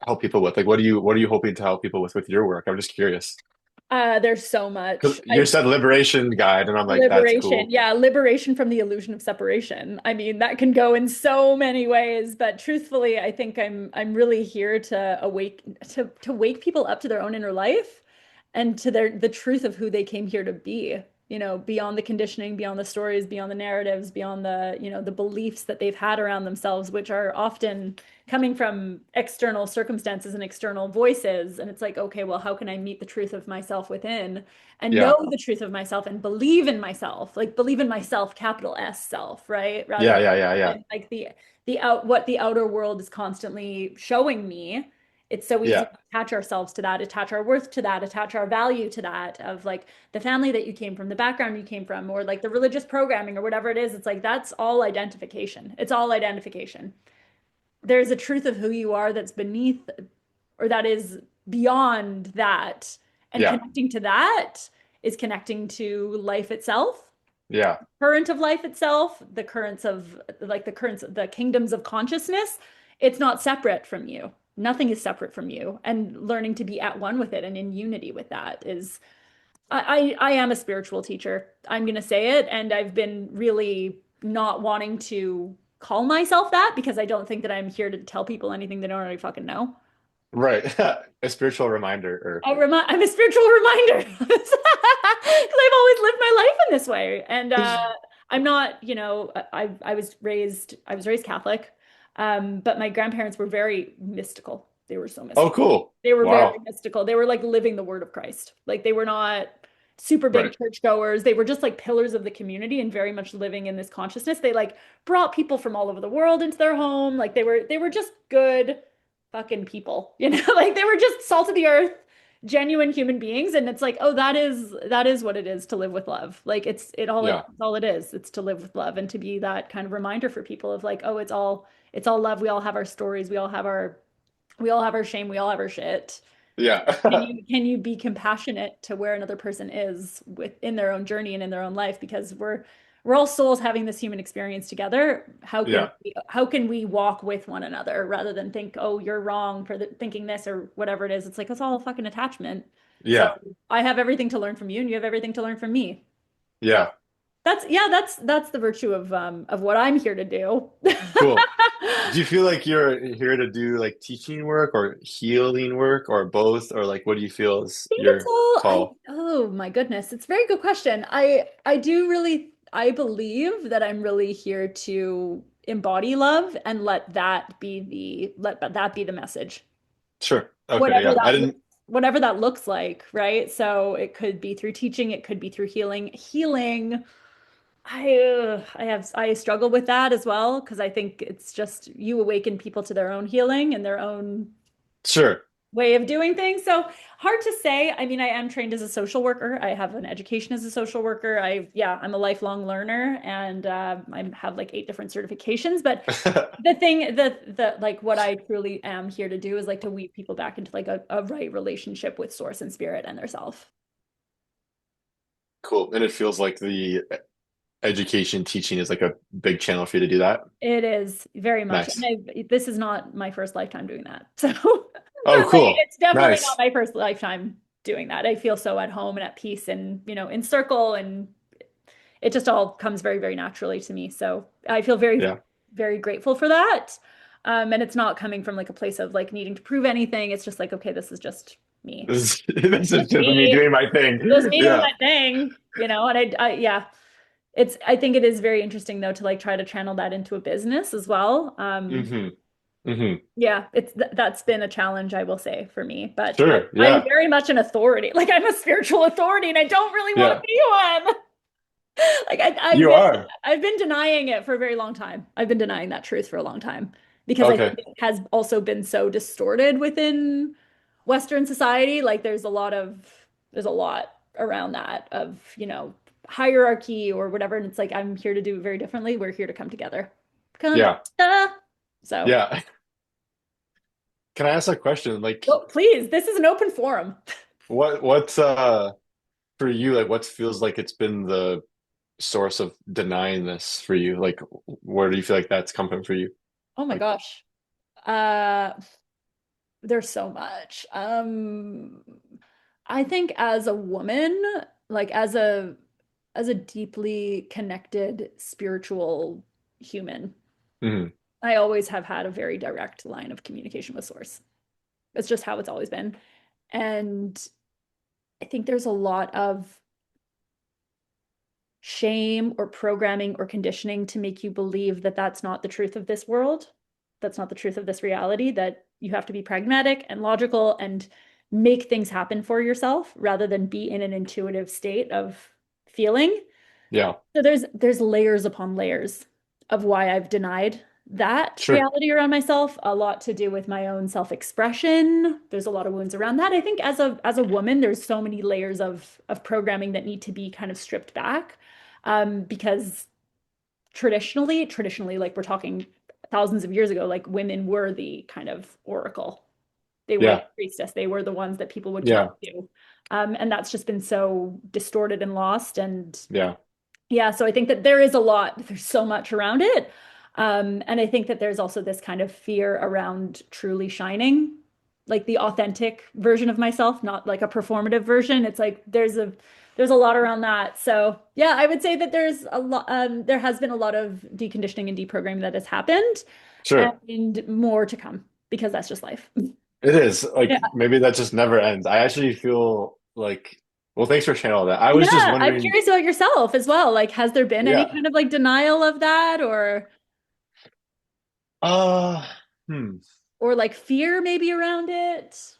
help people with? Like what are you hoping to help people with your work? I'm just curious. There's so much. Because you said liberation guide, and I'm like, that's Liberation. cool. Yeah, liberation from the illusion of separation. I mean, that can go in so many ways, but truthfully, I think I'm really here to wake people up to their own inner life and to the truth of who they came here to be. Beyond the conditioning, beyond the stories, beyond the narratives, beyond the beliefs that they've had around themselves, which are often coming from external circumstances and external voices. And it's like, okay, well, how can I meet the truth of myself within? And know Yeah. the truth of myself and believe in myself, like believe in myself, capital S self, right? Rather Yeah, yeah, yeah, yeah. than like what the outer world is constantly showing me. It's so easy Yeah. to attach ourselves to that, attach our worth to that, attach our value to that of like the family that you came from, the background you came from, or like the religious programming or whatever it is. It's like that's all identification. It's all identification. There's a truth of who you are that's beneath or that is beyond that. And Yeah. connecting to that is connecting to life itself, Yeah. current of life itself, the kingdoms of consciousness. It's not separate from you. Nothing is separate from you. And learning to be at one with it and in unity with that is I am a spiritual teacher. I'm gonna say it. And I've been really not wanting to call myself that because I don't think that I'm here to tell people anything they don't already fucking know. Right. A spiritual reminder I'm a spiritual reminder because I've always lived my life in this way. And I'm not, I was raised Catholic, but my grandparents were very mystical. They were so Oh, mystical. cool. They were very Wow. mystical. They were like living the word of Christ. Like they were not super big Right. churchgoers. They were just like pillars of the community and very much living in this consciousness. They like brought people from all over the world into their home. Like they were just good fucking people, like they were just salt of the earth, genuine human beings. And it's like, oh, that is what it is to live with love. Like Yeah. it's all it is. It's to live with love and to be that kind of reminder for people of like, oh, it's all love. We all have our stories. We all have our shame. We all have our shit. Can Yeah. you be compassionate to where another person is within their own journey and in their own life? Because we're all souls having this human experience together. Yeah. How can we walk with one another rather than think, oh, you're wrong for thinking this or whatever it is? It's like it's all a fucking attachment. So Yeah. I have everything to learn from you, and you have everything to learn from me. So Yeah. that's the virtue of what I'm here to do. Cool. Do you feel like you're here to do like teaching work or healing work or both? Or like what do you feel is Think it's your all I call? oh my goodness, it's a very good question. I do really I believe that I'm really here to embody love and let that be the message. Sure. Okay. Whatever Yeah. I that didn't. whatever that looks like, right? So it could be through teaching, it could be through healing. Healing, I struggle with that as well because I think it's just you awaken people to their own healing and their own Sure. way of doing things. So hard to say. I mean, I am trained as a social worker. I have an education as a social worker. I'm a lifelong learner and I have like 8 different certifications. But the thing that like what I truly am here to do is like to weave people back into like a right relationship with source and spirit and their self. Cool. And it feels like the education teaching is like a big channel for you to do that. It is very much. And Nice. this is not my first lifetime doing that. So Oh, cool. it's definitely not Nice. my first lifetime doing that. I feel so at home and at peace and, in circle and it just all comes very, very naturally to me. So I feel very, Yeah. very grateful for that. And it's not coming from like a place of like needing to prove anything. It's just like, okay, this is just me. This is Just just me me. doing my Just thing. me doing Yeah. my thing, yeah. I think it is very interesting though to like try to channel that into a business as well. hmm hmm Yeah, that's been a challenge, I will say, for me. But Sure. I'm Yeah. very much an authority. Like I'm a spiritual authority, and I don't really want to Yeah. be one. Like You are. I've been denying it for a very long time. I've been denying that truth for a long time because I think Okay. it has also been so distorted within Western society. Like there's a lot around that of, hierarchy or whatever. And it's like I'm here to do it very differently. We're here to come together. Come Yeah. together. So, Yeah. Can I ask a question? Like, well, please, this is an open forum. what's for you, like what feels like it's been the source of denying this for you? Like, where do you feel like that's come from for you? Oh my Like, gosh. Uh, there's so much. I think as a woman, like as a deeply connected spiritual human, mhm. I always have had a very direct line of communication with source. It's just how it's always been. And I think there's a lot of shame or programming or conditioning to make you believe that that's not the truth of this world. That's not the truth of this reality, that you have to be pragmatic and logical and make things happen for yourself rather than be in an intuitive state of feeling. Yeah. So there's layers upon layers of why I've denied that Sure. reality around myself, a lot to do with my own self-expression. There's a lot of wounds around that. I think as a woman, there's so many layers of programming that need to be kind of stripped back. Because traditionally, like we're talking thousands of years ago, like women were the kind of oracle. They were the Yeah. priestess. They were the ones that people would Yeah. connect to. And that's just been so distorted and lost. And Yeah. yeah, so I think that there is a lot, there's so much around it. And I think that there's also this kind of fear around truly shining, like the authentic version of myself, not like a performative version. It's like there's a lot around that. So yeah, I would say that there has been a lot of deconditioning and deprogramming that has happened Sure. and more to come because that's just life. It is like Yeah. maybe that just never ends. I actually feel like, well, thanks for sharing all that. I was just Yeah, I'm wondering, curious about yourself as well. Like, has there been any yeah. kind of like denial of that Uh, hmm. or like fear maybe around it?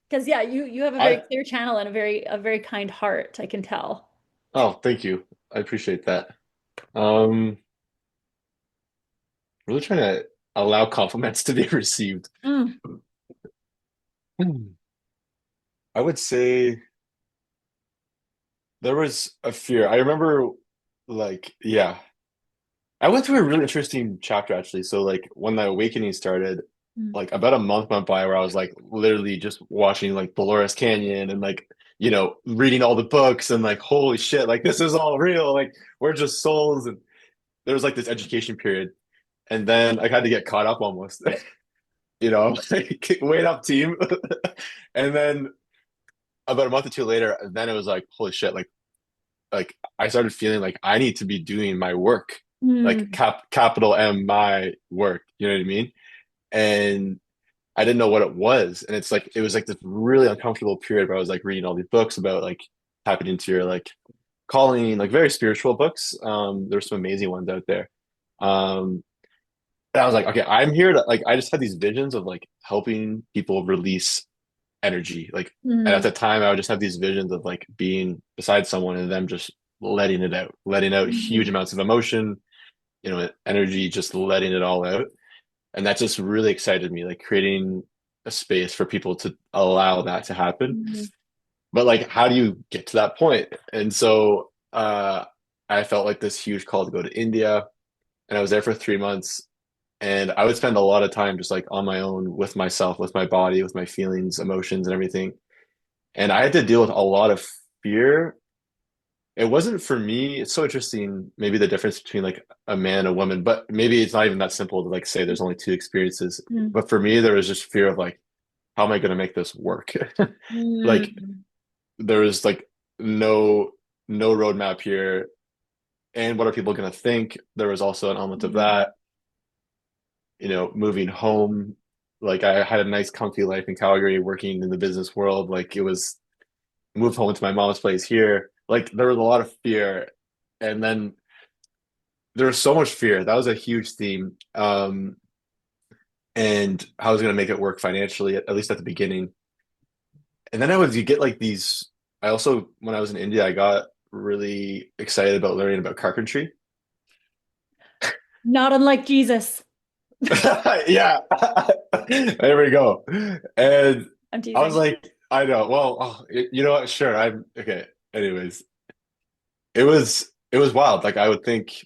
Because yeah, you have a very I, clear channel and a very kind heart, I can tell. oh, thank you. I appreciate that. Really trying to allow compliments to be received. Mm, Hmm. I would say there was a fear. I remember, like, yeah, I went through a really interesting chapter actually. So, like, when the awakening started, mm, like, about a month went by where I was like literally just watching like Dolores Canyon and like, reading all the books and like, holy shit, like, this is all real. Like, we're just souls. And there was like this education period. And then I had to get caught up almost, like, wait up, team. And then about a month or two later, then it was like, holy shit, like I started feeling like I need to be doing my work, like mm, capital M my work. You know what I mean? And I didn't know what it was. And it was like this really uncomfortable period where I was like reading all these books about like tapping into your like calling, like very spiritual books. There's some amazing ones out there. Um, and I was like, okay, I'm here to like I just had these visions of like helping people release energy. Like, and at Mm, the time I would just have these visions of like being beside someone and them just letting it out, letting out huge mm, amounts of emotion, energy, just letting it all out. And that just really excited me, like creating a space for people to allow that to happen. mm, But like, how do you get to that point? And so I felt like this huge call to go to India, and I was there for 3 months. And I would spend a lot of time just like on my own with myself, with my body, with my feelings, emotions, and everything. And I had to deal with a lot of fear. It wasn't for me. It's so interesting, maybe the difference between like a man and a woman, but maybe it's not even that simple to like say there's only two experiences. mm, But for me, there was just fear of like, how am I going to make this work? Like mm, there was like no no roadmap here. And what are people going to think? There was also an element of mm, that, moving home. Like I had a nice comfy life in Calgary working in the business world. Like it was moved home to my mom's place here. Like there was a lot of fear. And then there was so much fear. That was a huge theme. And how I was going to make it work financially, at least at the beginning. And then you get like these. I also, when I was in India, I got really excited about learning about carpentry. not unlike Jesus. Yeah, there we go. And I'm I was teasing. like, I know. Well, you know what? Sure, I'm okay. Anyways, it was wild. Like I would think,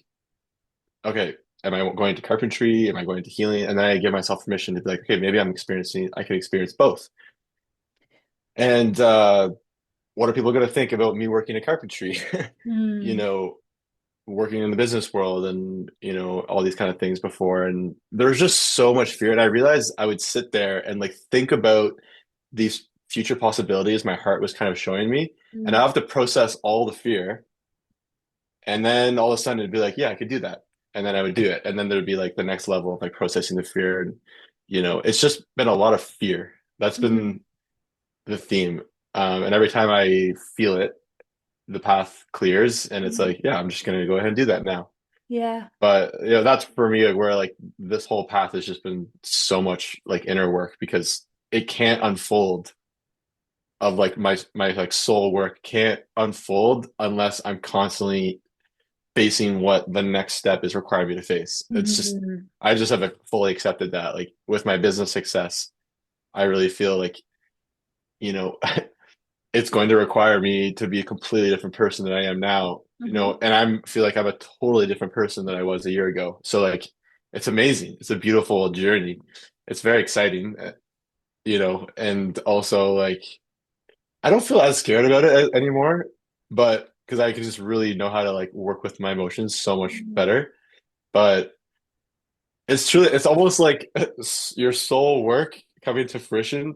okay, am I going to carpentry? Am I going to healing? And then I give myself permission to be like, okay, maybe I can experience both. And what are people going to think about me working at carpentry? You Mm, know, working in the business world and, all these kind of things before. And there's just so much fear. And I realized I would sit there and like think about these future possibilities my heart was kind of showing me. And I mm, have to process all the fear. And then all of a sudden it'd be like, yeah, I could do that. And then I would do it. And then there'd be like the next level of like processing the fear. And, it's just been a lot of fear. That's mm, been the theme. And every time I feel it, the path clears and it's mm. like, yeah, I'm just going to go ahead and do that now. Yeah. But, that's for me like, where like this whole path has just been so much like inner work because it can't unfold of like my like soul work can't unfold unless I'm constantly facing what the next step is requiring me to face. It's just Mhm. I just haven't fully accepted that. Like with my business success, I really feel like, you know, it's going to require me to be a completely different person than I am now, Mhm. and feel like I'm a totally different person than I was a year ago. So like it's amazing. It's a beautiful journey. It's very exciting, and also like I don't feel as scared about it anymore, but because I can just really know how to like work with my emotions so much Mhm. better. But it's almost like your soul work coming to fruition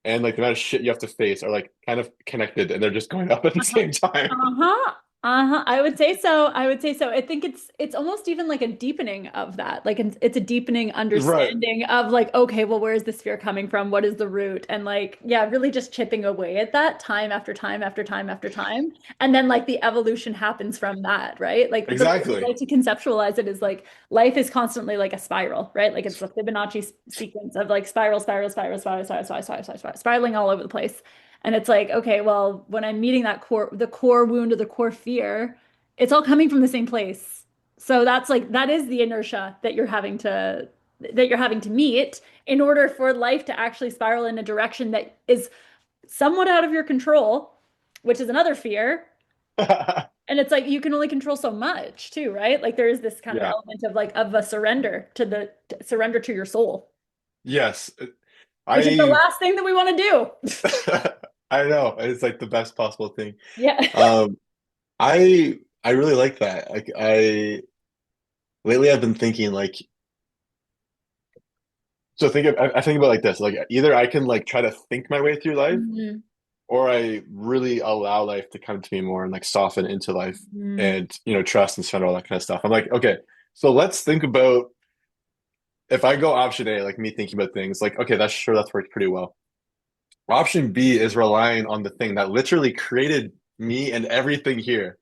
and like the amount of shit you have to face are like kind of connected and they're just going up at the Uh-huh. same time. Uh-huh. Uh-huh. I would say so. I would say so. I think it's almost even like a deepening of that. Like it's a deepening Right. understanding of like, okay, well, where is this fear coming from? What is the root? And like, yeah, really just chipping away at that time after time after time after time. And then like the evolution happens from that, right? Like the way we Exactly. like to conceptualize it is like life is constantly like a spiral, right? Like it's a Fibonacci sequence of like spiral, spiral, spiral, spiral, spiral, spiral, spiral, spiral, spiral, spiraling all over the place. And it's like, okay, well, when I'm meeting the core wound or the core fear, it's all coming from the same place. So that's like that is the inertia that you're having to meet in order for life to actually spiral in a direction that is somewhat out of your control, which is another fear. And it's like you can only control so much too, right? Like there is this kind of Yeah. element of like of a surrender to surrender to your soul, Yes. which is the I last thing that we want to do. I know. It's like the best possible thing. Yeah. Um I really like that. Like lately I've been thinking like I think about like this, like either I can like try to think my way through life Mhm. or I really allow life to come to me more and like soften into life and trust and surrender all that kind of stuff. I'm like, okay, so let's think about if I go option A, like me thinking about things, like, okay, that's worked pretty well. Option B is relying on the thing that literally created me and everything here.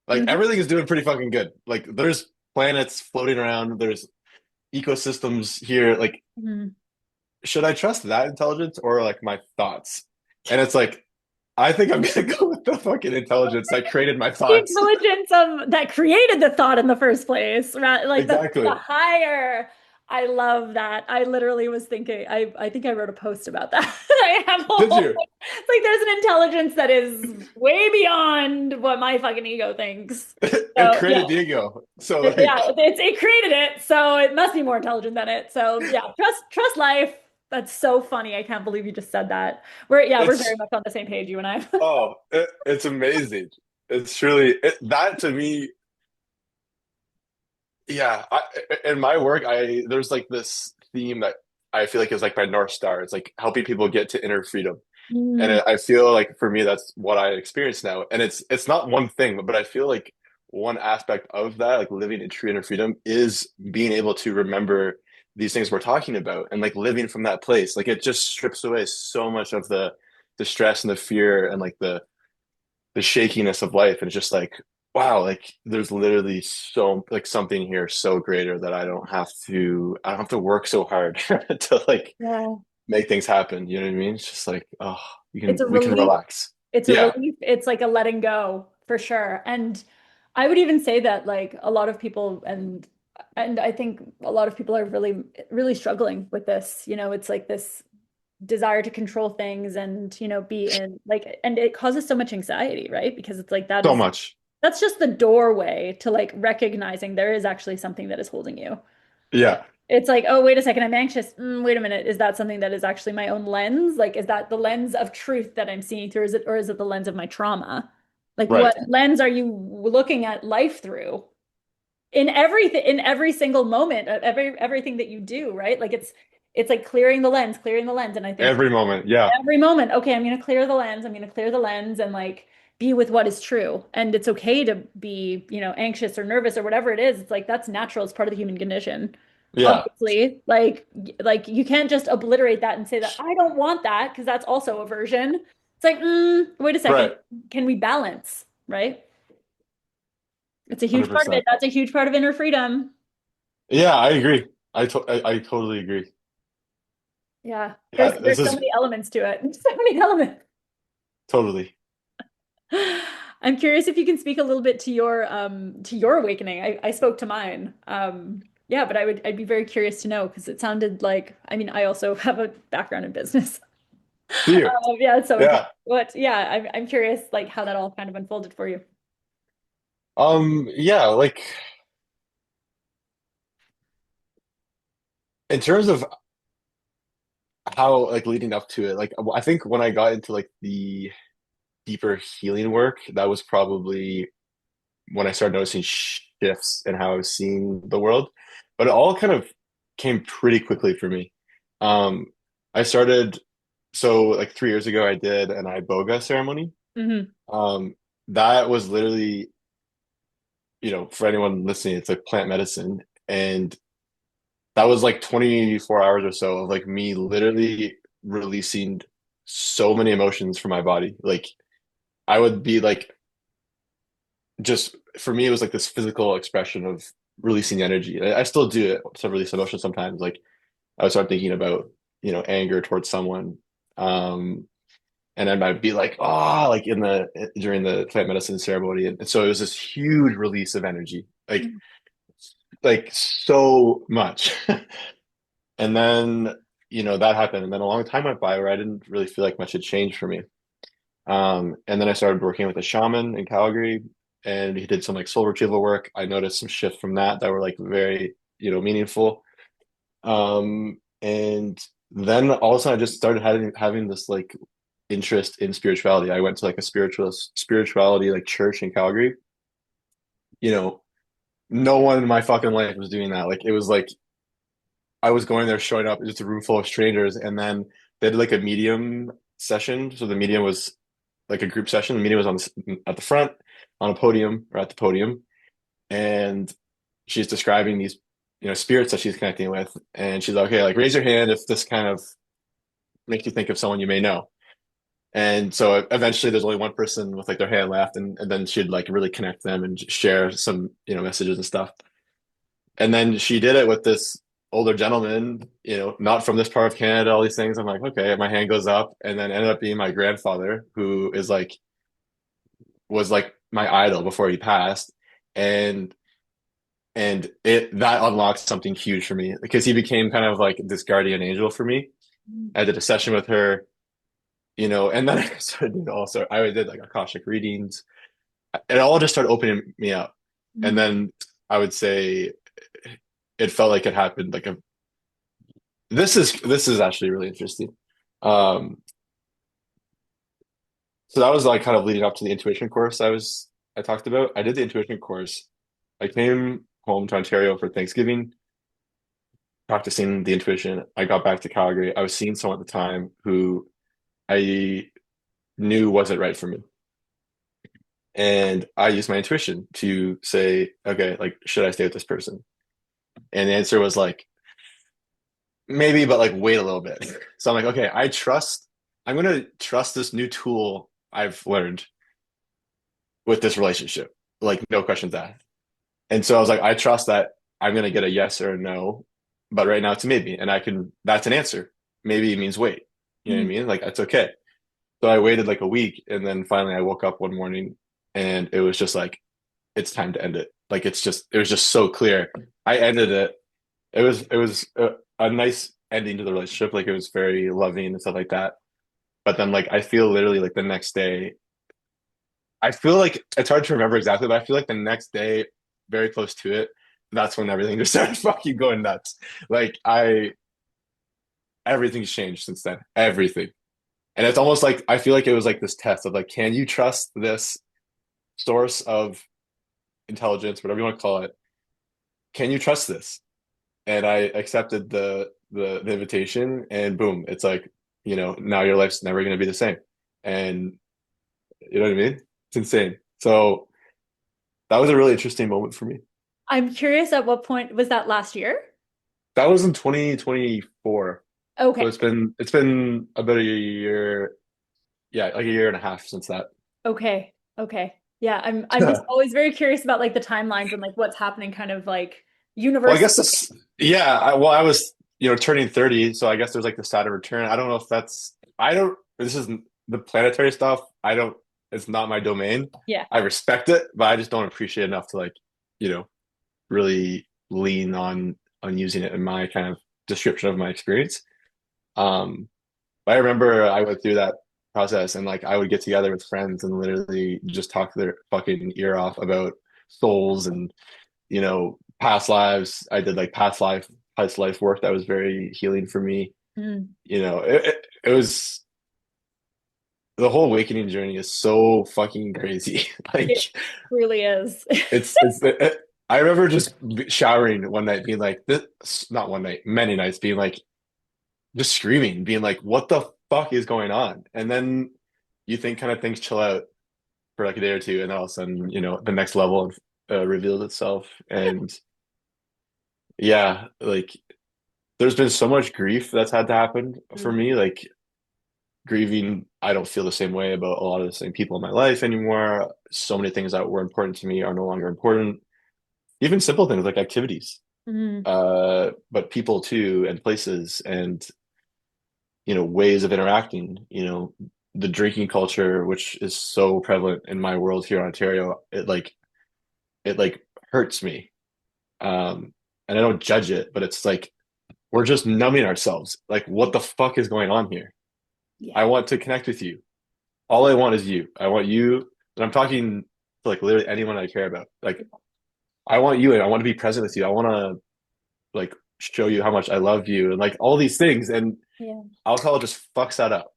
Like Mhm. everything is doing pretty fucking good. Like there's planets floating around, there's ecosystems here. Like, Mhm. should I trust that intelligence or like my thoughts? And it's like, I think I'm gonna go with the fucking intelligence that created my The thoughts. intelligence of that created the thought in the first place, right? Like the Exactly. higher. I love that. I literally was thinking, I think I wrote a post about that. I have a Did whole, you? it's like there's an intelligence that is way beyond what my fucking ego thinks. It So yeah, created the ego. So like it created it, so it must be more intelligent than it. So yeah, trust life. That's so funny. I can't believe you just said that. We're very it's much on the same page, you and I. it's amazing. It's truly that to me. Yeah, in my work, I there's like this theme that I feel like is like my North Star. It's like helping people get to inner freedom. And Mm, I feel like for me, that's what I experience now. And it's not one thing, but I feel like one aspect of that, like living in true inner freedom, is being able to remember these things we're talking about and like living from that place. Like it just strips away so much of the stress and the fear and like the shakiness of life. And it's just like, wow, like there's literally so like something here so greater that I don't have to work so hard to like yeah. make things happen. You know what I mean? It's just like, oh, It's a we can relief. relax. It's a Yeah, relief. It's like a letting go for sure. And I would even say that like a lot of people and I think a lot of people are really struggling with this. It's like this desire to control things and, be in like and it causes so much anxiety, right? Because it's like so much. that's just the doorway to like recognizing there is actually something that is holding you. Yeah, It's like, oh, wait a second, I'm anxious. Wait a minute, is that something that is actually my own lens? Like, is that the lens of truth that I'm seeing through? Or is it the lens of my trauma? Like, right. what lens are you looking at life through? In every single moment of everything that you do, right? Like it's like clearing the lens. And I think Every moment. Yeah, every moment, okay, I'm going to clear the lens. I'm going to clear the lens and like be with what is true. And it's okay to be, anxious or nervous or whatever it is. It's like that's natural. It's part of the human condition. yeah, Obviously, like you can't just obliterate that and say that I don't want that because that's also aversion. It's like, wait a second. right. Can we balance, right? It's a huge part of it. 100%. That's a huge part of inner freedom. Yeah, I agree. I totally agree. Yeah. Yeah, this There's so is many elements to it. So many elements. totally. I'm curious if you can speak a little bit to your awakening. I spoke to mine. Yeah, but I'd be very curious to know because it sounded like I mean I also have a background in business. See you. Yeah, so Yeah. yeah, I'm curious like how that all kind of unfolded for you. Yeah, like in terms of how like leading up to it, like I think when I got into like the deeper healing work, that was probably when I started noticing shifts in how I was seeing the world. But it all kind of came pretty quickly for me. Um, I started, so like 3 years ago, I did an iboga ceremony. Hmm. Um, that was literally, for anyone listening, it's like plant medicine. And that was like 24 hours or so of like me literally releasing so many emotions from my body. Like I would be like, just for me, it was like this physical expression of releasing energy. I still do it to release emotion sometimes. Like I would start thinking about, anger towards someone. Um, and I might be like, oh, like during the plant medicine ceremony. And so it was this huge release of energy, like so much. And then, that happened. And then a long time went by where I didn't really feel like much had changed for me. And then I started working with a shaman in Calgary, and he did some like soul retrieval work. I noticed some shifts from that were like very, meaningful. And then all of a sudden I just started having this like interest in spirituality. I went to like a spirituality like church in Calgary. You know, no one in my fucking life was doing that. Like it was like I was going there, showing up, just a room full of strangers, and then they did like a medium session. So the medium was like a group session. The medium was at the front on a podium or at the podium, and she's describing these, spirits that she's connecting with, and she's like, okay, like raise your hand if this kind of makes you think of someone you may know. And so eventually there's only one person with like their hand left, and then she'd like really connect them and share some, messages and stuff. And then she did it with this older gentleman, not from this part of Canada, all these things. I'm like, okay, my hand goes up, and then ended up being my grandfather, who is like was like my idol before he passed. And it that unlocked something huge for me because he became kind of like this guardian angel for me. Mm. I did a session with her, and then I started doing also I did like Akashic readings. It all just started opening me up. And Mm. then I would say it felt like it happened like a this is actually really interesting. Um, so that was like kind of leading up to the intuition course I talked about. I did the intuition course. I came home to Ontario for Thanksgiving, practicing the intuition. I got back to Calgary. I was seeing someone at the time who I knew wasn't right for me. And I used my intuition to say, okay, like, should I stay with this person? And the answer was like, maybe, but like, wait a little bit. So I'm like, okay, I'm going to trust this new tool I've learned with this relationship. Like, no questions asked. And so I was like, I trust that I'm going to get a yes or a no, but right now it's a maybe. And that's an answer. Maybe means wait. You know what I Mm. mean? Like, that's okay. So I waited like a week, and then finally I woke up one morning and it was just like, it's time to end it. Like it was just so clear. I ended it. It was a nice ending to the relationship. Like it was very loving and stuff like that. But then like I feel literally like the next day, I feel like it's hard to remember exactly, but I feel like the next day, very close to it, that's when everything just started fucking going nuts. Like everything's changed since then. Everything. And it's almost like I feel like it was like this test of like, can you trust this source of intelligence, whatever you want to call it? Can you trust this? And I accepted the invitation, and boom, it's like, now your life's never going to be the same. And you know what I mean? It's insane. So that was a really interesting moment for me. I'm curious, at what point was that last year? That was in 2024. So Okay. it's been about a year, yeah, like a year and a half since that. Okay. Okay. Yeah, I'm just always very curious about like the timelines and like what's happening kind of like Well, I universally. guess this, yeah. I was, turning 30, so I guess there's like the Saturn return. I don't know if I don't. This is the planetary stuff. I don't. It's not my domain. Yeah. I respect it, but I just don't appreciate enough to like, you know, really lean on using it in my kind of description of my experience. Um, but I remember I went through that process, and like I would get together with friends and literally just talk their fucking ear off about souls and past lives. I did like past life work that was very healing for me. Mm. It was the whole awakening journey is so fucking crazy. It Like really is. I remember just showering one night, being like, this, not one night, many nights, being like, just screaming, being like, what the fuck is going on? And then you think kind of things chill out for like a day or two, and all of a sudden, the next level reveals itself. And yeah, like there's been so much grief that's had to happen for Mm. me. Like grieving, I don't feel the same way about a lot of the same people in my life anymore. So many things that were important to me are no longer important. Even simple things like activities, Mm. but people too, and places, and ways of interacting. The drinking culture, which is so prevalent in my world here in Ontario, it like hurts me. And I don't judge it, but it's like we're just numbing ourselves. Like, what the fuck is going on here? Yeah. I want to connect with you. All I want is you. I want you, and I'm talking to like literally anyone I care about. Like, I want you, and I want to be present with you. I want to like show you how much I love you, and like all these things. And Yeah. alcohol just fucks that up,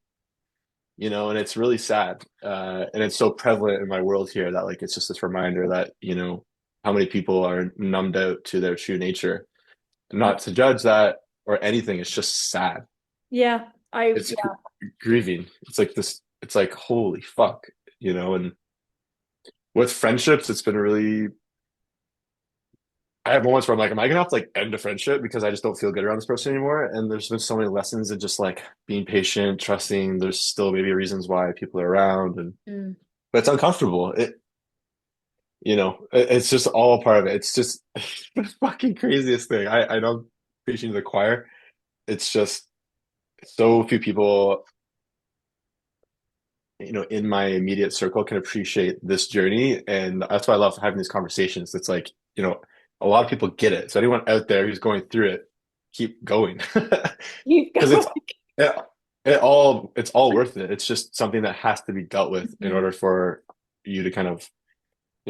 and it's really sad. And it's so prevalent in my world here that like it's just this reminder that how many people are numbed out to their true nature. Not to judge that or anything. It's just sad. Yeah. It's Yeah. grieving. It's like this. It's like holy fuck, And with friendships, it's been really I have moments where I'm like, am I gonna have to like end a friendship because I just don't feel good around this person anymore? And there's been so many lessons in just like being patient, trusting. There's still maybe reasons why people are around, and Mm. but it's uncomfortable. It's just all part of it. It's just the fucking craziest thing. I know preaching to the choir. It's just so few people, in my immediate circle can appreciate this journey. And that's why I love having these conversations. It's like, a lot of people get it. So anyone out there who's going through it, keep going. You Because go. it, it's all worth it. It's just something that has to be dealt with in Mhm. order for you to kind of,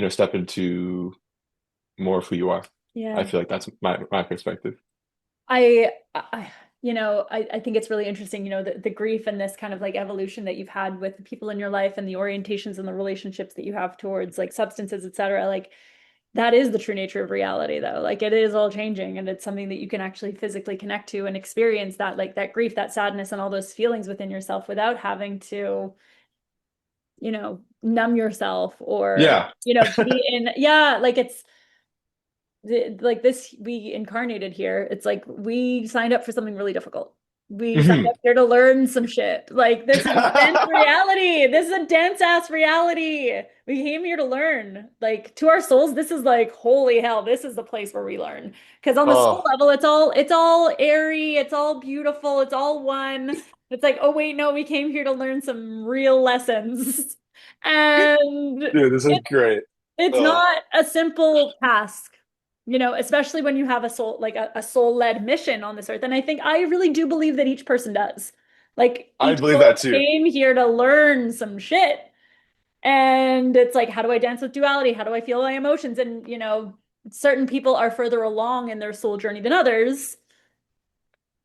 step into more of who you are. I Yeah. feel like that's my perspective. I think it's really interesting, the grief and this kind of like evolution that you've had with the people in your life and the orientations and the relationships that you have towards like substances, et cetera. Like that is the true nature of reality, though. Like it is all changing, and it's something that you can actually physically connect to and experience that, like that grief, that sadness, and all those feelings within yourself without having to, numb yourself or, Yeah. be in, yeah, like it's like this we incarnated here. It's like we signed up for something really difficult. We signed up Mhm. here to learn some shit. Like this is dense reality. This is a dense ass reality. We came here to learn. Like to our souls, this is like holy hell. This is the place where we learn. Because on the soul Oh, level, it's all airy, it's all beautiful, it's all one. It's like, oh wait, no, we came here to learn some real lessons. And dude, this is great. it's Oh, not a simple task, especially when you have a soul, like a soul-led mission on this earth. And I really do believe that each person does. Like I each believe that soul too. came here to learn some shit. And it's like, how do I dance with duality? How do I feel my emotions? And, certain people are further along in their soul journey than others.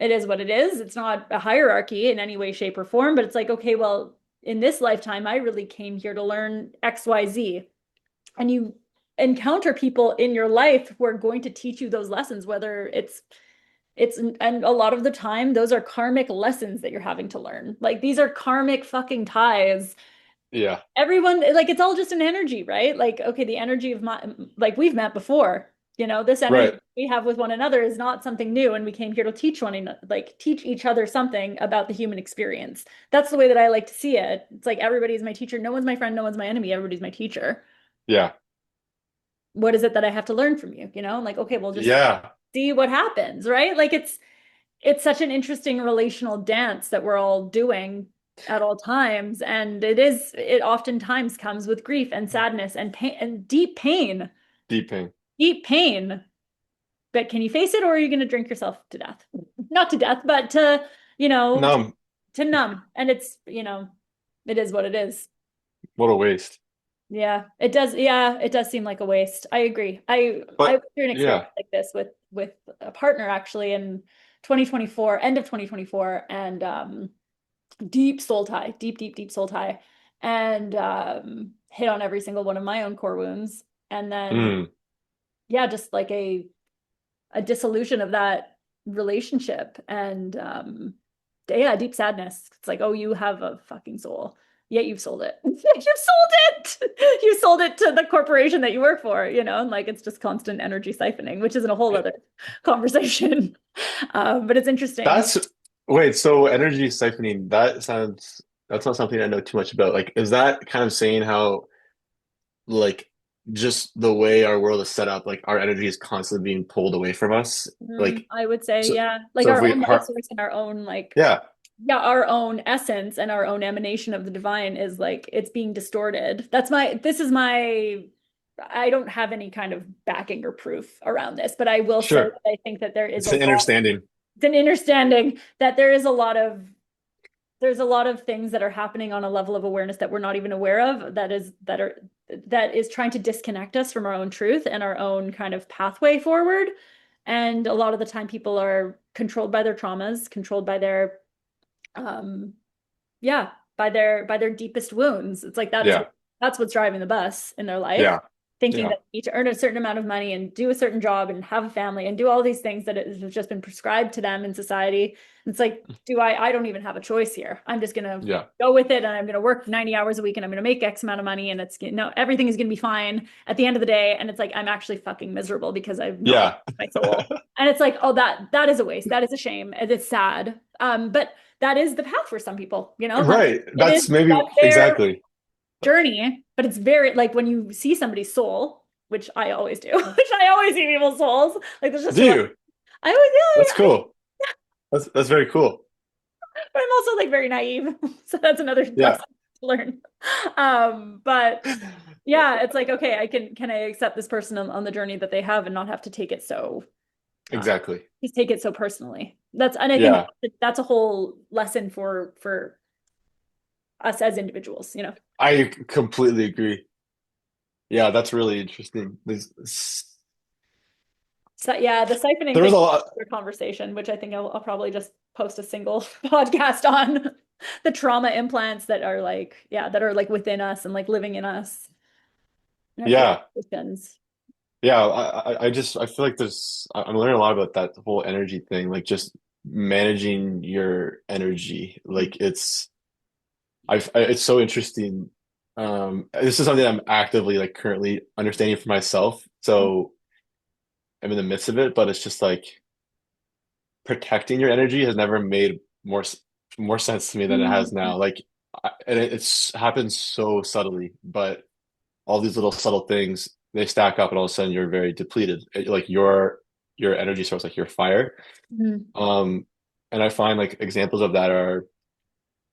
It is what it is. It's not a hierarchy in any way, shape, or form, but it's like, okay, well, in this lifetime, I really came here to learn XYZ, and you encounter people in your life who are going to teach you those lessons, whether and a lot of the time those are karmic lessons that you're having to learn. Like these are karmic fucking ties. Yeah, Everyone, like it's all just an energy, right? Like okay, the energy of my, like we've met before. This right. energy we have with one another is not something new, and we came here to teach one another, like teach each other something about the human experience. That's the way that I like to see it. It's like everybody's my teacher. No one's my friend, no one's my enemy, everybody's my teacher. Yeah. What is it that I have to learn from you? Like, okay, we'll just Yeah. see what happens, right? Like it's such an interesting relational dance that we're all doing at all times. And it oftentimes comes with grief and sadness and pain and deep pain. Deep pain. Deep pain. But can you face it, or are you going to drink yourself to death? Not to death, but to, you know, to, Numb. to numb. And it is what it is. What a waste. Yeah, it does. Yeah, it does seem like a waste. I agree. I But went through an experience yeah. like this with a partner actually in 2024, end of 2024, and deep soul tie, deep, deep, deep soul tie, and hit on every single one of my own core wounds, and then Mm, yeah, just like a dissolution of that relationship, and yeah, deep sadness. It's like, oh, you have a fucking soul, yet you've sold it. You sold it. You sold it to the corporation that you work for, and like it's just constant energy siphoning, which isn't a whole other conversation. But it's interesting. that's wait, so energy siphoning, that's not something I know too much about. Like, is that kind of saying how like just the way our world is set up, like our energy is constantly being pulled away from us? Like I would say, so yeah, like so if our we own life heart source and our own like, yeah, yeah, our own essence and our own emanation of the divine is like it's being distorted. This is my, I don't have any kind of backing or proof around this, but I will say sure. that I think that there is It's a an lot, understanding. it's an understanding that there's a lot of things that are happening on a level of awareness that we're not even aware of that is trying to disconnect us from our own truth and our own kind of pathway forward. And a lot of the time people are controlled by their traumas, controlled by their um yeah, by their deepest wounds. It's like Yeah. that's what's driving the bus in their life. Yeah. thinking Yeah. that you need to earn a certain amount of money and do a certain job and have a family and do all these things that has just been prescribed to them in society. It's like, I don't even have a choice here. I'm just going to Yeah. go with it and I'm going to work 90 hours a week and I'm going to make X amount of money and it's, no, everything is going to be fine at the end of the day. And it's like, I'm actually fucking miserable because I've not Yeah. my soul. And it's like, oh, that is a waste. That is a shame. And it's sad. But that is the path for some people, Right. That's maybe that's their exactly. journey, but it's very like when you see somebody's soul, which I always do, which I always see people's souls. Like there's just Do a you? I always That's yeah, cool. That's very cool. but I'm also like very naive. So that's another Yeah. lesson to learn. But yeah, it's like, okay, can I accept this person on the journey that they have and not have to take it so uh Exactly. just take it so personally. And I think Yeah. that's a whole lesson for us as individuals. I completely agree. Yeah, that's really interesting. So yeah, the siphoning There was thing a is lot. another conversation, which I think I'll probably just post a single podcast on the trauma implants that are like, yeah, that are like within us and like living in us and our previous Yeah. existence. Yeah. I feel like I'm learning a lot about that whole energy thing, like just managing your energy. Like it's so interesting. This is something I'm actively like currently understanding for myself. So I'm in the midst of it, but it's just like protecting your energy has never made more sense to me than it has Mhm. now. Like, and it's happens so subtly, but all these little subtle things they stack up, and all of a sudden you're very depleted. Like your energy source, like your fire. Mhm. Um, and I find like examples of that are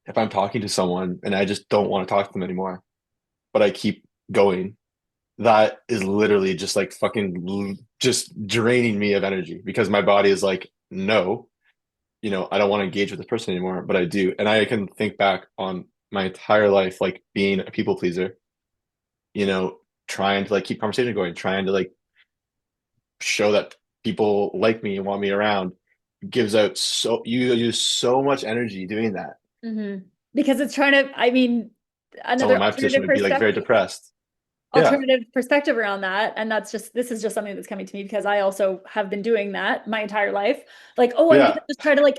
if I'm talking to someone and I just don't want to talk to them anymore, but I keep going. That is literally just like just draining me of energy because my body is like, no, I don't want to engage with this person anymore, but I do. And I can think back on my entire life, like being a people pleaser, you know, trying to like keep conversation going, trying to like show that people like me and want me around, gives out you use so much energy doing that. Mhm. Because it's trying to, I mean, Someone another in my position alternative would be like very perspective. depressed. Yeah. Alternative perspective around that, and this is just something that's coming to me because I also have been doing that my entire life. Like, oh, Yeah.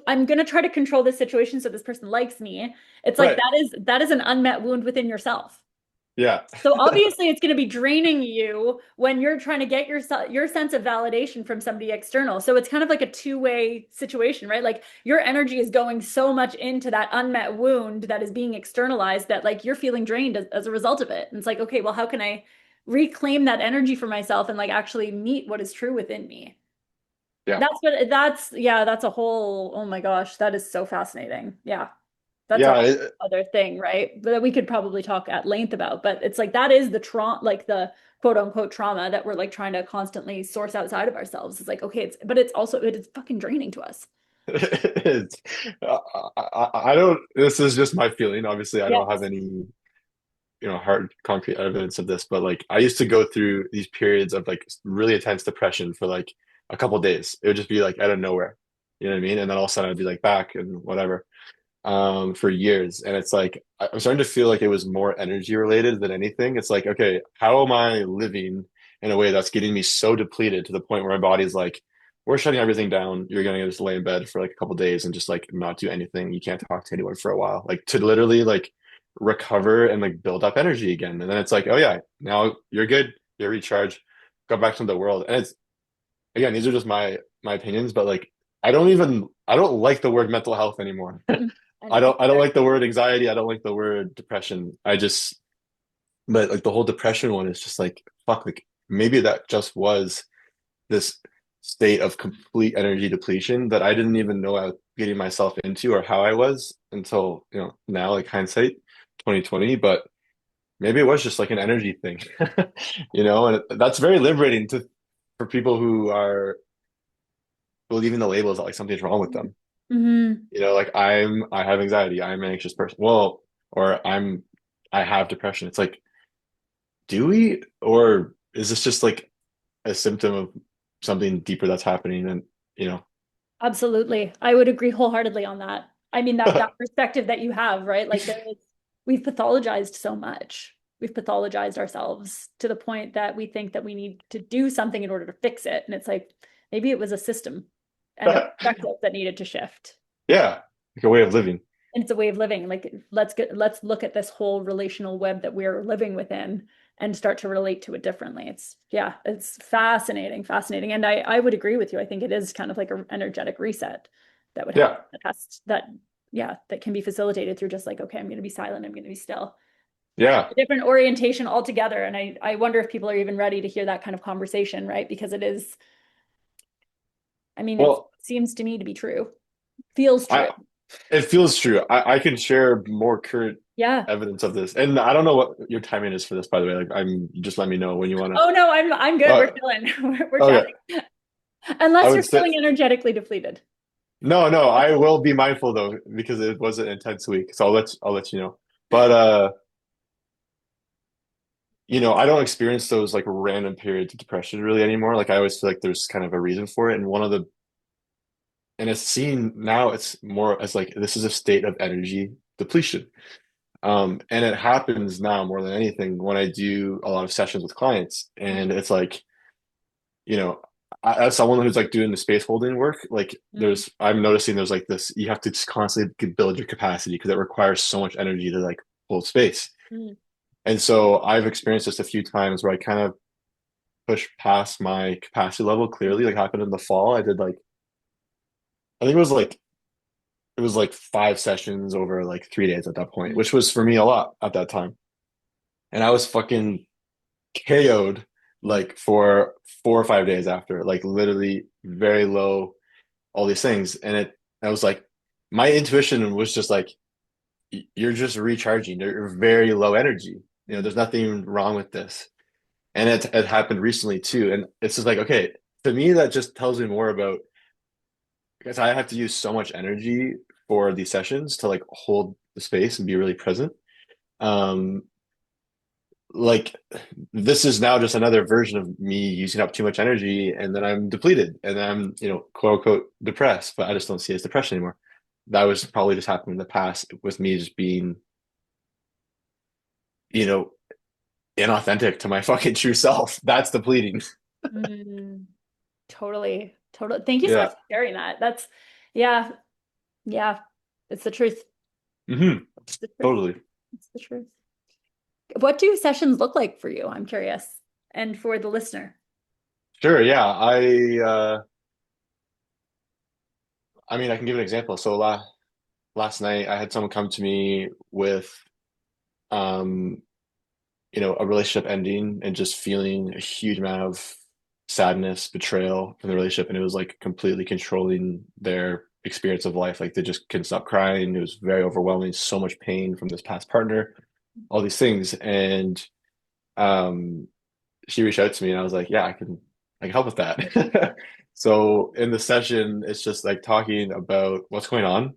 I'm gonna try to control this situation so this person likes me. It's like Right. that is an unmet wound within yourself. Yeah. So obviously it's going to be draining you when you're trying to get your sense of validation from somebody external. So it's kind of like a two-way situation, right? Like your energy is going so much into that unmet wound that is being externalized that like you're feeling drained as a result of it. And it's like, okay, well, how can I reclaim that energy for myself and like actually meet what is true within me? Yeah. That's a whole, oh my gosh, that is so fascinating. Yeah. That's a Yeah. whole other thing, right? But that we could probably talk at length about. But it's like that is the trauma, like the quote unquote trauma that we're like trying to constantly source outside of ourselves. It's like, okay, but it's fucking draining to us. It's, I don't, this is just my feeling. Obviously, I don't have Yes. any, hard concrete evidence of this, but like I used to go through these periods of like really intense depression for like a couple days. It would just be like out of nowhere. You know what I mean? And then all of a sudden I'd be like back and whatever. For years. And it's like I'm starting to feel like it was more energy related than anything. It's like, okay, how am I living in a way that's getting me so depleted to the point where my body's like, we're shutting everything down. You're gonna just lay in bed for like a couple days and just like not do anything. You can't talk to anyone for a while. Like to literally like recover and like build up energy again. And then it's like, oh yeah, now you're good, you're recharged, go back to the world. And it's again, these are just my opinions, but like I don't like the word mental health anymore. I know. I don't like the word anxiety. I don't like the word depression. But like the whole depression one is just like, fuck, like maybe that just was this state of complete energy depletion that I didn't even know I was getting myself into or how I was until, now like hindsight 2020. But maybe it was just like an energy thing, and that's very liberating for people who are believing the labels that like something's wrong with them. Hmm. Like I have anxiety, I'm an anxious person. Well, or I have depression. It's like, do we, or is this just like a symptom of something deeper that's happening? And you know, Absolutely. I would agree wholeheartedly on that. I mean that perspective that you have, right? Like we've pathologized so much. we've pathologized ourselves to the point that we think that we need to do something in order to fix it. And it's like maybe it was a system and a perspective that needed to shift. Yeah, like a way of living. And it's a way of living. Like let's look at this whole relational web that we're living within and start to relate to it differently. It's yeah, it's fascinating, fascinating. And I would agree with you. I think it is kind of like an energetic reset that would happen. Yeah, That has that yeah, that can be facilitated through just like, okay, I'm gonna be silent, I'm gonna be still. yeah. A different orientation altogether. And I wonder if people are even ready to hear that kind of conversation, right? Because it is, I mean, it Well, seems to me to be true. Feels true. I it feels true. I can share more current Yeah. evidence of this, and I don't know what your timing is for this, by the way. Like, just let me know when you want Oh no, I'm to. good. We're chilling. We're Okay, chatting. I Unless you're would say feeling energetically depleted. no, no. I will be mindful though because it was an intense week, so I'll let you know. But I don't experience those like random periods of depression really anymore. Like I always feel like there's kind of a reason for it, and it's seen now. It's more as like this is a state of energy depletion. And it happens now more than anything when I do a lot of sessions with clients. And it's like, you know, as someone who's like doing the space holding work, like Mm, I'm noticing there's like this, you have to just constantly build your capacity because it requires so much energy to like hold space. mm, And so I've experienced this a few times where I kind of push past my capacity level clearly, like happened in the fall. I did like, I think it was like 5 sessions over like 3 days at that point, mm, which was for me a lot at that time. And I was fucking KO'd mm, like for 4 or 5 days after, like literally very low, all these things. And I was like, my intuition was just like, you're just recharging. You're very low energy. mm, There's nothing wrong with this. And it happened recently too. And it's just like, okay, to me, that just tells me more about because I have to use so much energy for these sessions to like hold the space and be really present. Um, like this is now just another version of me using up too much energy and then I'm depleted and then I'm, quote unquote depressed, but I just don't see it as depression anymore. That was probably just happened in the past with me just being, you know, inauthentic to my fucking true self. That's depleting. mm. Totally. Totally. Thank you so much Yeah. for sharing that. That's yeah, yeah. It's the truth. Hmm. It's the truth. Totally. It's the truth. What do sessions look like for you? I'm curious. And for the listener. Sure. Yeah. I mean, I can give an example. So last night I had someone come to me with, um, a relationship ending and just feeling a huge amount of sadness, betrayal from the relationship. And it was like completely controlling their experience of life. Like they just couldn't stop crying. It was very overwhelming, so much pain from this past partner, all these things. And um, she reached out to me and I was like, yeah, I can help with that. So in the session, it's just like talking about what's going on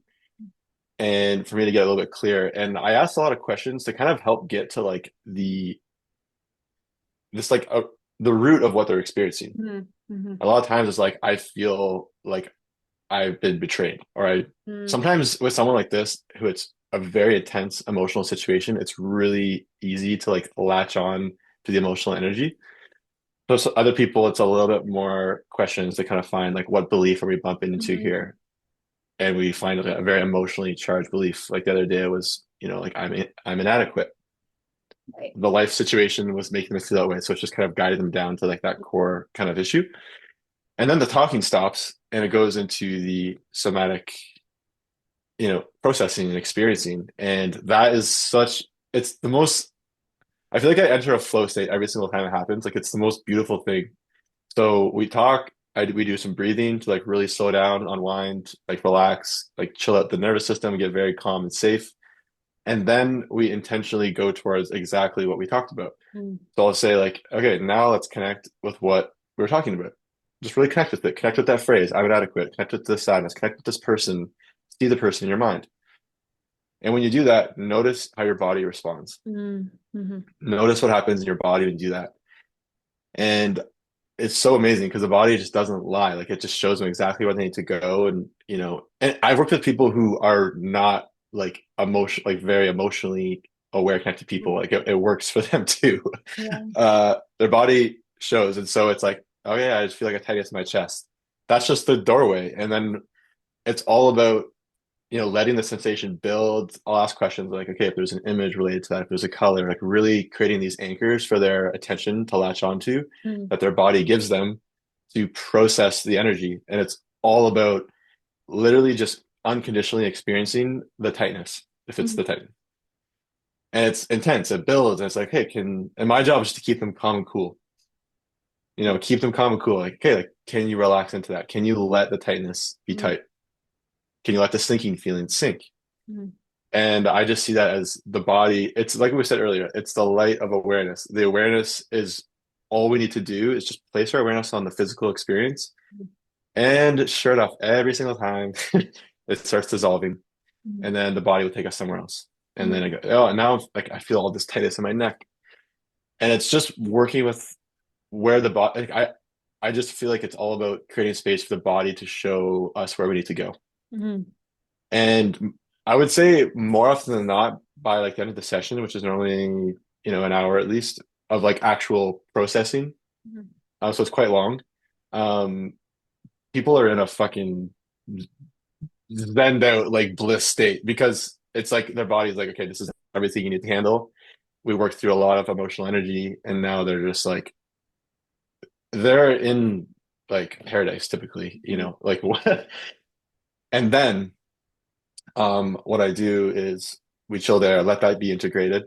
and for me to get a little bit clearer. And I asked a lot of questions to kind of help get to like this like the root of what they're experiencing. Mm, mhm, A lot of times it's like I feel like I've been betrayed, or I mm, sometimes with someone like this who it's a very intense emotional situation, it's really easy to like latch on to the emotional energy. So other people, it's a little bit more questions to kind of find like what belief are we bumping into mhm. here, and we find like, a very emotionally charged belief. Like the other day was, like I'm inadequate. Right. The life situation was making them feel that way, so it's just kind of guided them down to like that core kind of issue. And then the talking stops and it goes into the somatic, processing and experiencing. And that is it's the most, I feel like I enter a flow state every single time it happens. Like it's the most beautiful thing. So we talk, we do some breathing to like really slow down, unwind, like relax, like chill out the nervous system, get very calm and safe. And then we intentionally go towards exactly what we talked about. Mm, So I'll say like, okay, now let's connect with what we were talking about. Just really connect with it. Connect with that phrase, I'm inadequate. Connect with this sadness. Connect with this person. See the person in your mind. And when you do that, notice how your body responds. mm, mhm, Notice what happens in your body when you do that. And it's so amazing because the body just doesn't lie. Like it just shows them exactly where they need to go. And I've worked with people who are not like very emotionally aware, connected people, like it works for them too. Yeah. Their body shows, and so it's like, oh yeah, I just feel like a tightness in my chest. That's just the doorway, and then it's all about letting the sensation build. I'll ask questions like, okay, if there's an image related to that, if there's a color, like really creating these anchors for their attention to latch onto Mm, that their body gives them to process the energy. And it's all about literally just unconditionally experiencing the tightness, if it's mhm, the tightness. And it's intense, it builds, and it's like, hey, and my job is to keep them calm and cool. Keep them calm and cool. Like, okay, like, can you relax into that? Can you let the tightness be mm, tight? Can you let the sinking feeling sink? mm, And I just see that as the body. It's like we said earlier, it's the light of awareness. The awareness is all we need to do is just place our awareness on the physical experience and sure enough, every single time it starts dissolving mm, and then the body will take us somewhere else. And then mm, I go, oh, now like I feel all this tightness in my neck. And it's just working with where the body, like, I just feel like it's all about creating space for the body to show us where we need to go. mm, And I would say more often than not, by like the end of the session, which is normally, an hour at least of like actual processing. mm, So it's quite long. Um, People are in a fucking zen out like bliss state because it's like their body's like, okay, this is everything you need to handle. We worked through a lot of emotional energy, and now they're just like they're in like paradise typically, mm, like what? And then what I do is we chill there, let that be integrated,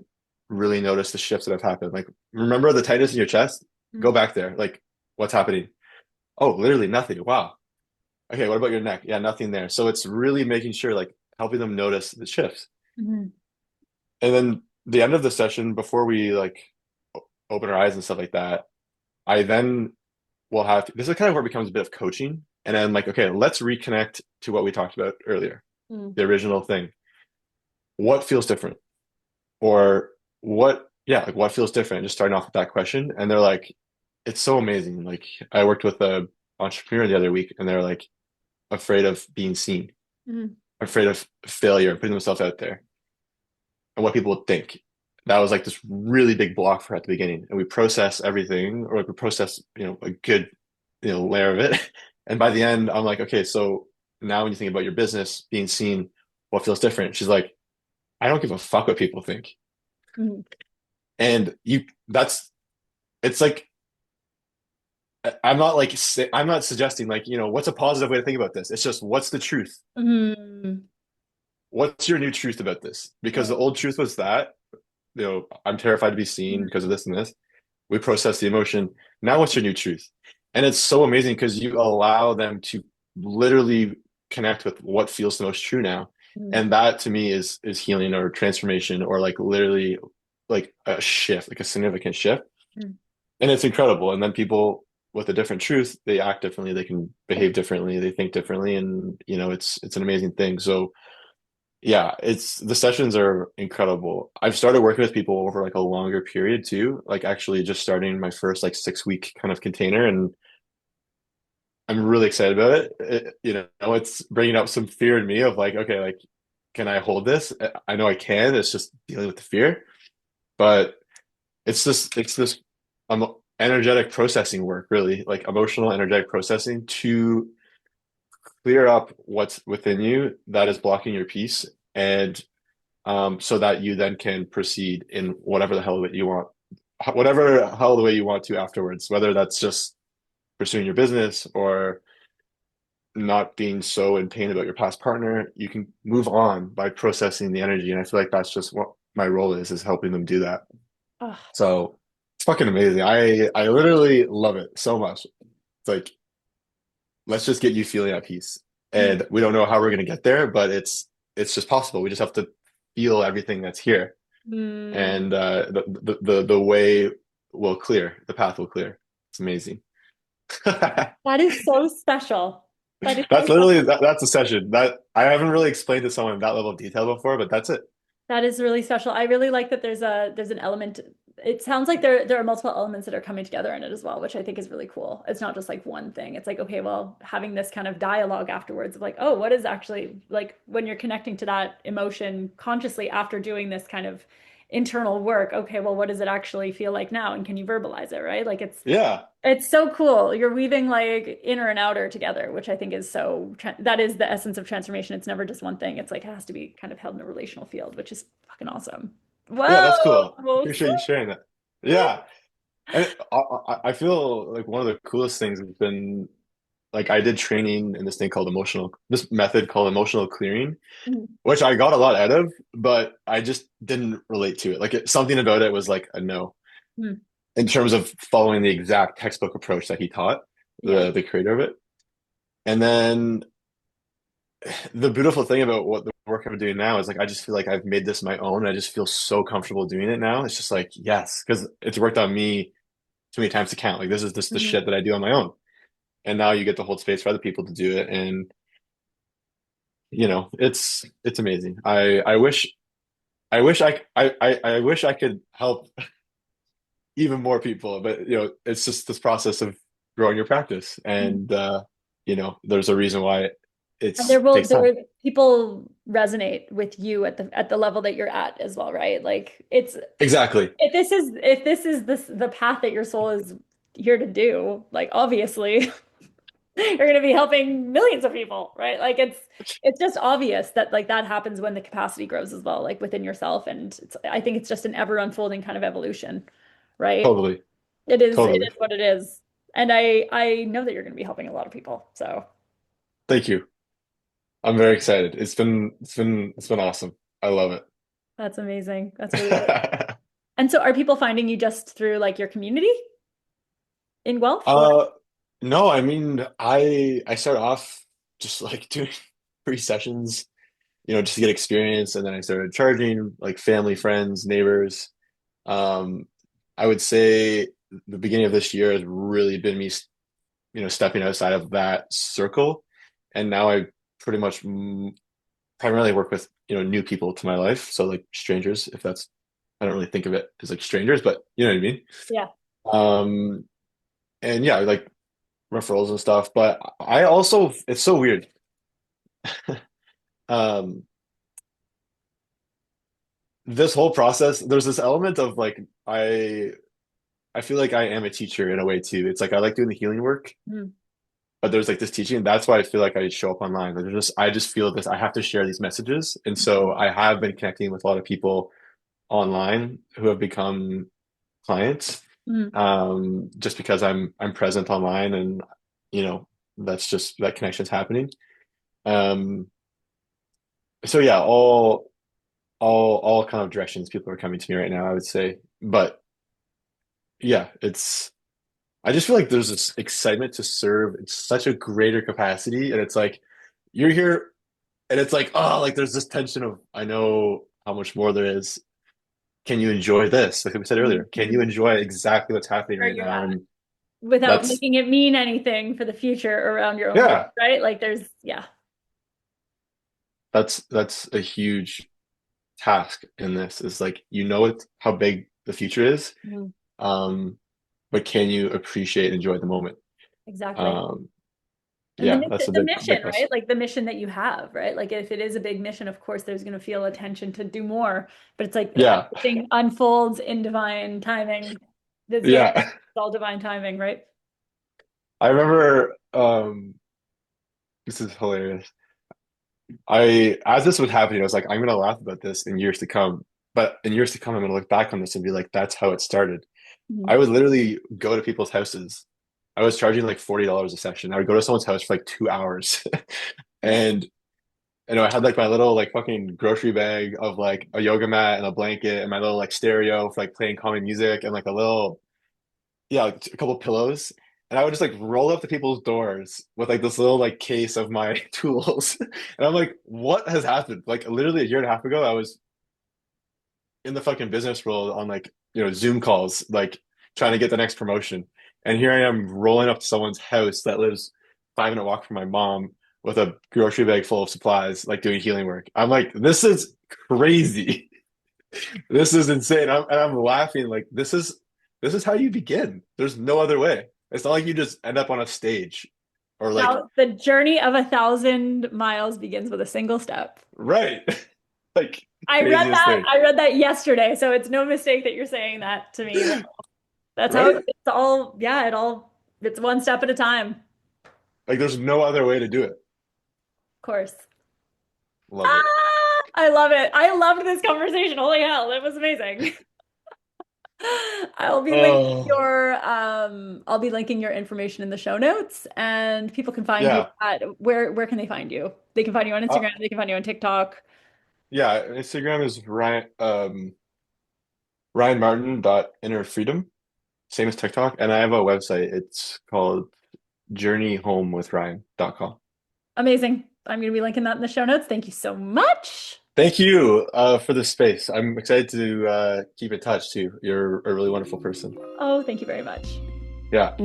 really notice the shifts that have happened. Like, remember the tightness in your chest? Go mm, back there. Like, what's happening? Oh, literally nothing. Wow. Okay, what about your neck? Yeah, nothing there. So it's really making sure, like, helping them notice the shifts. mm, And then the end of the session, before we like open our eyes and stuff like that, I then will this is kind of where it becomes a bit of coaching. And then like, okay, let's reconnect to what we talked about earlier, mm, the original thing. What feels different? Or yeah, like what feels different? Just starting off with that question. And they're like, it's so amazing. Like I worked with a entrepreneur the other week and they're like afraid of being seen, mm, afraid of failure and putting themselves out there and what people would think. That was like this really big block for her at the beginning. And we process everything, or like we process, a good, layer of it. And by the end, I'm like, okay, so now when you think about your business being seen, what feels different? She's like, I don't give a fuck what people think. mm, And that's it's like I'm not suggesting like what's a positive way to think about this. It's just what's the truth. mm, What's your new truth about this? Because the right. old truth was that I'm terrified to be seen because of Mm, this and this. We process the emotion. Now what's your new truth? And it's so amazing because you allow them to literally connect with what feels the most true now. mm, And that to me is healing or transformation or like literally like a shift, like a significant shift. mm. And it's incredible. And then people with a different truth, they act differently, they can behave differently, they think differently, and it's an amazing thing. So yeah, it's the sessions are incredible. I've started working with people over like a longer period too, like actually just starting my first like 6 week kind of container, and I'm really excited about it. It's bringing up some fear in me of like, okay, like, can I hold this? I know I can. It's just dealing with the fear, but it's this energetic processing work, really, like emotional energetic processing to clear up what's within you that is blocking your peace, and so that you then can proceed in whatever the hell that you want, whatever hell the way you want to afterwards, whether that's just pursuing your business or not being so in pain about your past partner. You can move on by processing the energy, and I feel like that's just what my role is helping them do that. Oh, So it's fucking amazing. I literally love it so much. It's like, let's just get you feeling at peace. mm, And we don't know how we're gonna get there, but it's just possible. We just have to feel everything that's here. mm. And the way will clear, the path will clear. It's amazing. That is so special. That is That's so literally special. that's a session that I haven't really explained to someone in that level of detail before, but that's it. That is really special. I really like that there's an element. It sounds like there are multiple elements that are coming together in it as well, which I think is really cool. It's not just like one thing. It's like, okay, well, having this kind of dialogue afterwards of like, oh, what is actually like when you're connecting to that emotion consciously after doing this kind of internal work. Okay, well, what does it actually feel like now? And can you verbalize it, right? Like Yeah. it's so cool. You're weaving like inner and outer together, which I think is that is the essence of transformation. It's never just one thing. It's like it has to be kind of held in a relational field, which is fucking awesome. Yeah, that's cool. Whoa. Appreciate you sharing that. Yeah. And I feel like one of the coolest things has been like I did training in this method called emotional clearing, Mhm. which I got a lot out of, but I just didn't relate to it. Something about it was like a no Mhm. in terms of following the exact textbook approach that he taught, Yeah. the creator of it. And then the beautiful thing about what the work I'm doing now is like I just feel like I've made this my own. I just feel so comfortable doing it now. It's just like, yes, because it's worked on me too many times to count. Like this is just the Mhm. shit that I do on my own. And now you get to hold space for other people to do it. And it's amazing. I wish I could help even more people, but it's just this process of growing your practice. Mhm. And there's a reason why And takes time. people resonate with you at the level that you're at as well, right? Like it's Exactly. if this is the path that your soul is here to do, like obviously you're going to be helping millions of people, right? Like it's just obvious that like that happens when the capacity grows as well, like within yourself. And I think it's just an ever unfolding kind of evolution, right? Totally. It Totally. is what it is. And I know that you're going to be helping a lot of people. So Thank you. I'm very excited. It's been awesome. I love that's amazing. That's really good. it. And so are people finding you just through like your community in Guelph or? Uh, no, I mean, I started off just like doing free sessions, just to get experience, and then I started charging like family, friends, neighbors. Um, I would say the beginning of this year has really been me, stepping outside of that circle, and now I pretty much primarily work with, new people to my life, so like strangers, if that's I don't really think of it as like strangers, but you know what I mean. Yeah. Um, and yeah, like referrals and stuff. But I also, it's so weird. Um, this whole process, there's this element of like I feel like I am a teacher in a way too. It's like I like doing the healing work, Mm, but there's like this teaching. That's why I feel like I show up online. Like I just feel this. I have to share these messages, and so I have been connecting with a lot of people online who have become clients. mm, Just because I'm present online, and you know that's just that connection's happening. Um, so yeah, all kind of directions people are coming to me right now, I would say. But yeah, I just feel like there's this excitement to serve in such a greater capacity, and it's like you're here, and it's like oh, like there's this tension of I know how much more there is. Can you enjoy this? Like we said mm, earlier, can you mm. enjoy exactly what's happening Where right you're now? at And without that's making it mean anything for the future around your own growth, yeah, right? Like yeah. that's a huge task in this. Is like how big the future is, Mm, um, but can you appreciate and enjoy the moment? exactly. Um, And yeah, that's a the big mission, right? question. Like the mission that you have, right? Like if it is a big mission, of course, there's going to feel attention to do more. But it's like Yeah, everything unfolds in divine timing. There's no, yeah. it's all divine timing, right? I remember this is hilarious. As this was happening, I was like, I'm gonna laugh about this in years to come. But in years to come, I'm gonna look back on this and be like, that's how it started. I Mhm. would literally go to people's houses. I was charging like $40 a session. I would go to someone's house for like 2 hours. Yeah. And I had like my little like fucking grocery bag of like a yoga mat and a blanket and my little like stereo for like playing calming music and like a little like a couple pillows. And I would just like roll up to people's doors with like this little like case of my tools. And I'm like, what has happened? Like literally a year and a half ago, I was in the fucking business world on like, Zoom calls, like trying to get the next promotion. And here I am rolling up to someone's house that lives 5 minute walk from my mom with a grocery bag full of supplies, like doing healing work. I'm like, this is crazy. This is insane. I'm laughing like this is how you begin. There's no other way. It's not like you just end up on a stage or like Now, the journey of 1,000 miles begins with a single step. right. Like I read Craziest that. thing. I read that yesterday, so it's no mistake that you're saying that to me. That's how Right? it's all, yeah, it's one step at a time. Of Like there's no other way to do it. course. Love it. Ah, I love it. I loved this conversation. Holy hell, it was amazing. Oh, I'll be linking your information in the show notes and people can find you yeah. at where can they find you? They can find you on Uh, Instagram, they can find you on TikTok. yeah, Instagram is Ryan Martin dot inner freedom, same as TikTok, and I have a website. It's called journeyhomewithryan.com. Amazing. I'm going to be linking that in the show notes. Thank you so much. Thank you for the space. I'm excited to keep in touch too. You're a really wonderful person. Oh, thank you very much. Yeah.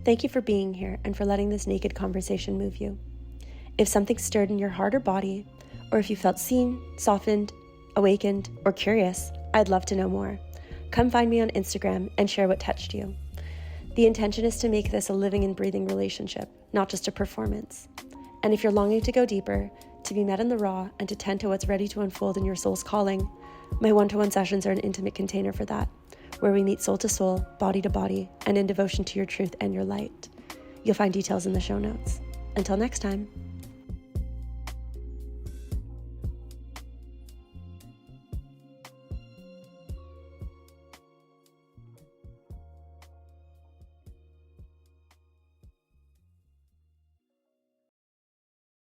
Thank you for being here and for letting this naked conversation move you. If something stirred in your heart or body, or if you felt seen, softened, awakened, or curious, I'd love to know more. Come find me on Instagram and share what touched you. The intention is to make this a living and breathing relationship, not just a performance. And if you're longing to go deeper, to be met in the raw, and to tend to what's ready to unfold in your soul's calling, my one-to-one sessions are an intimate container for that, where we meet soul to soul, body to body, and in devotion to your truth and your light. You'll find details in the show notes. Until next time.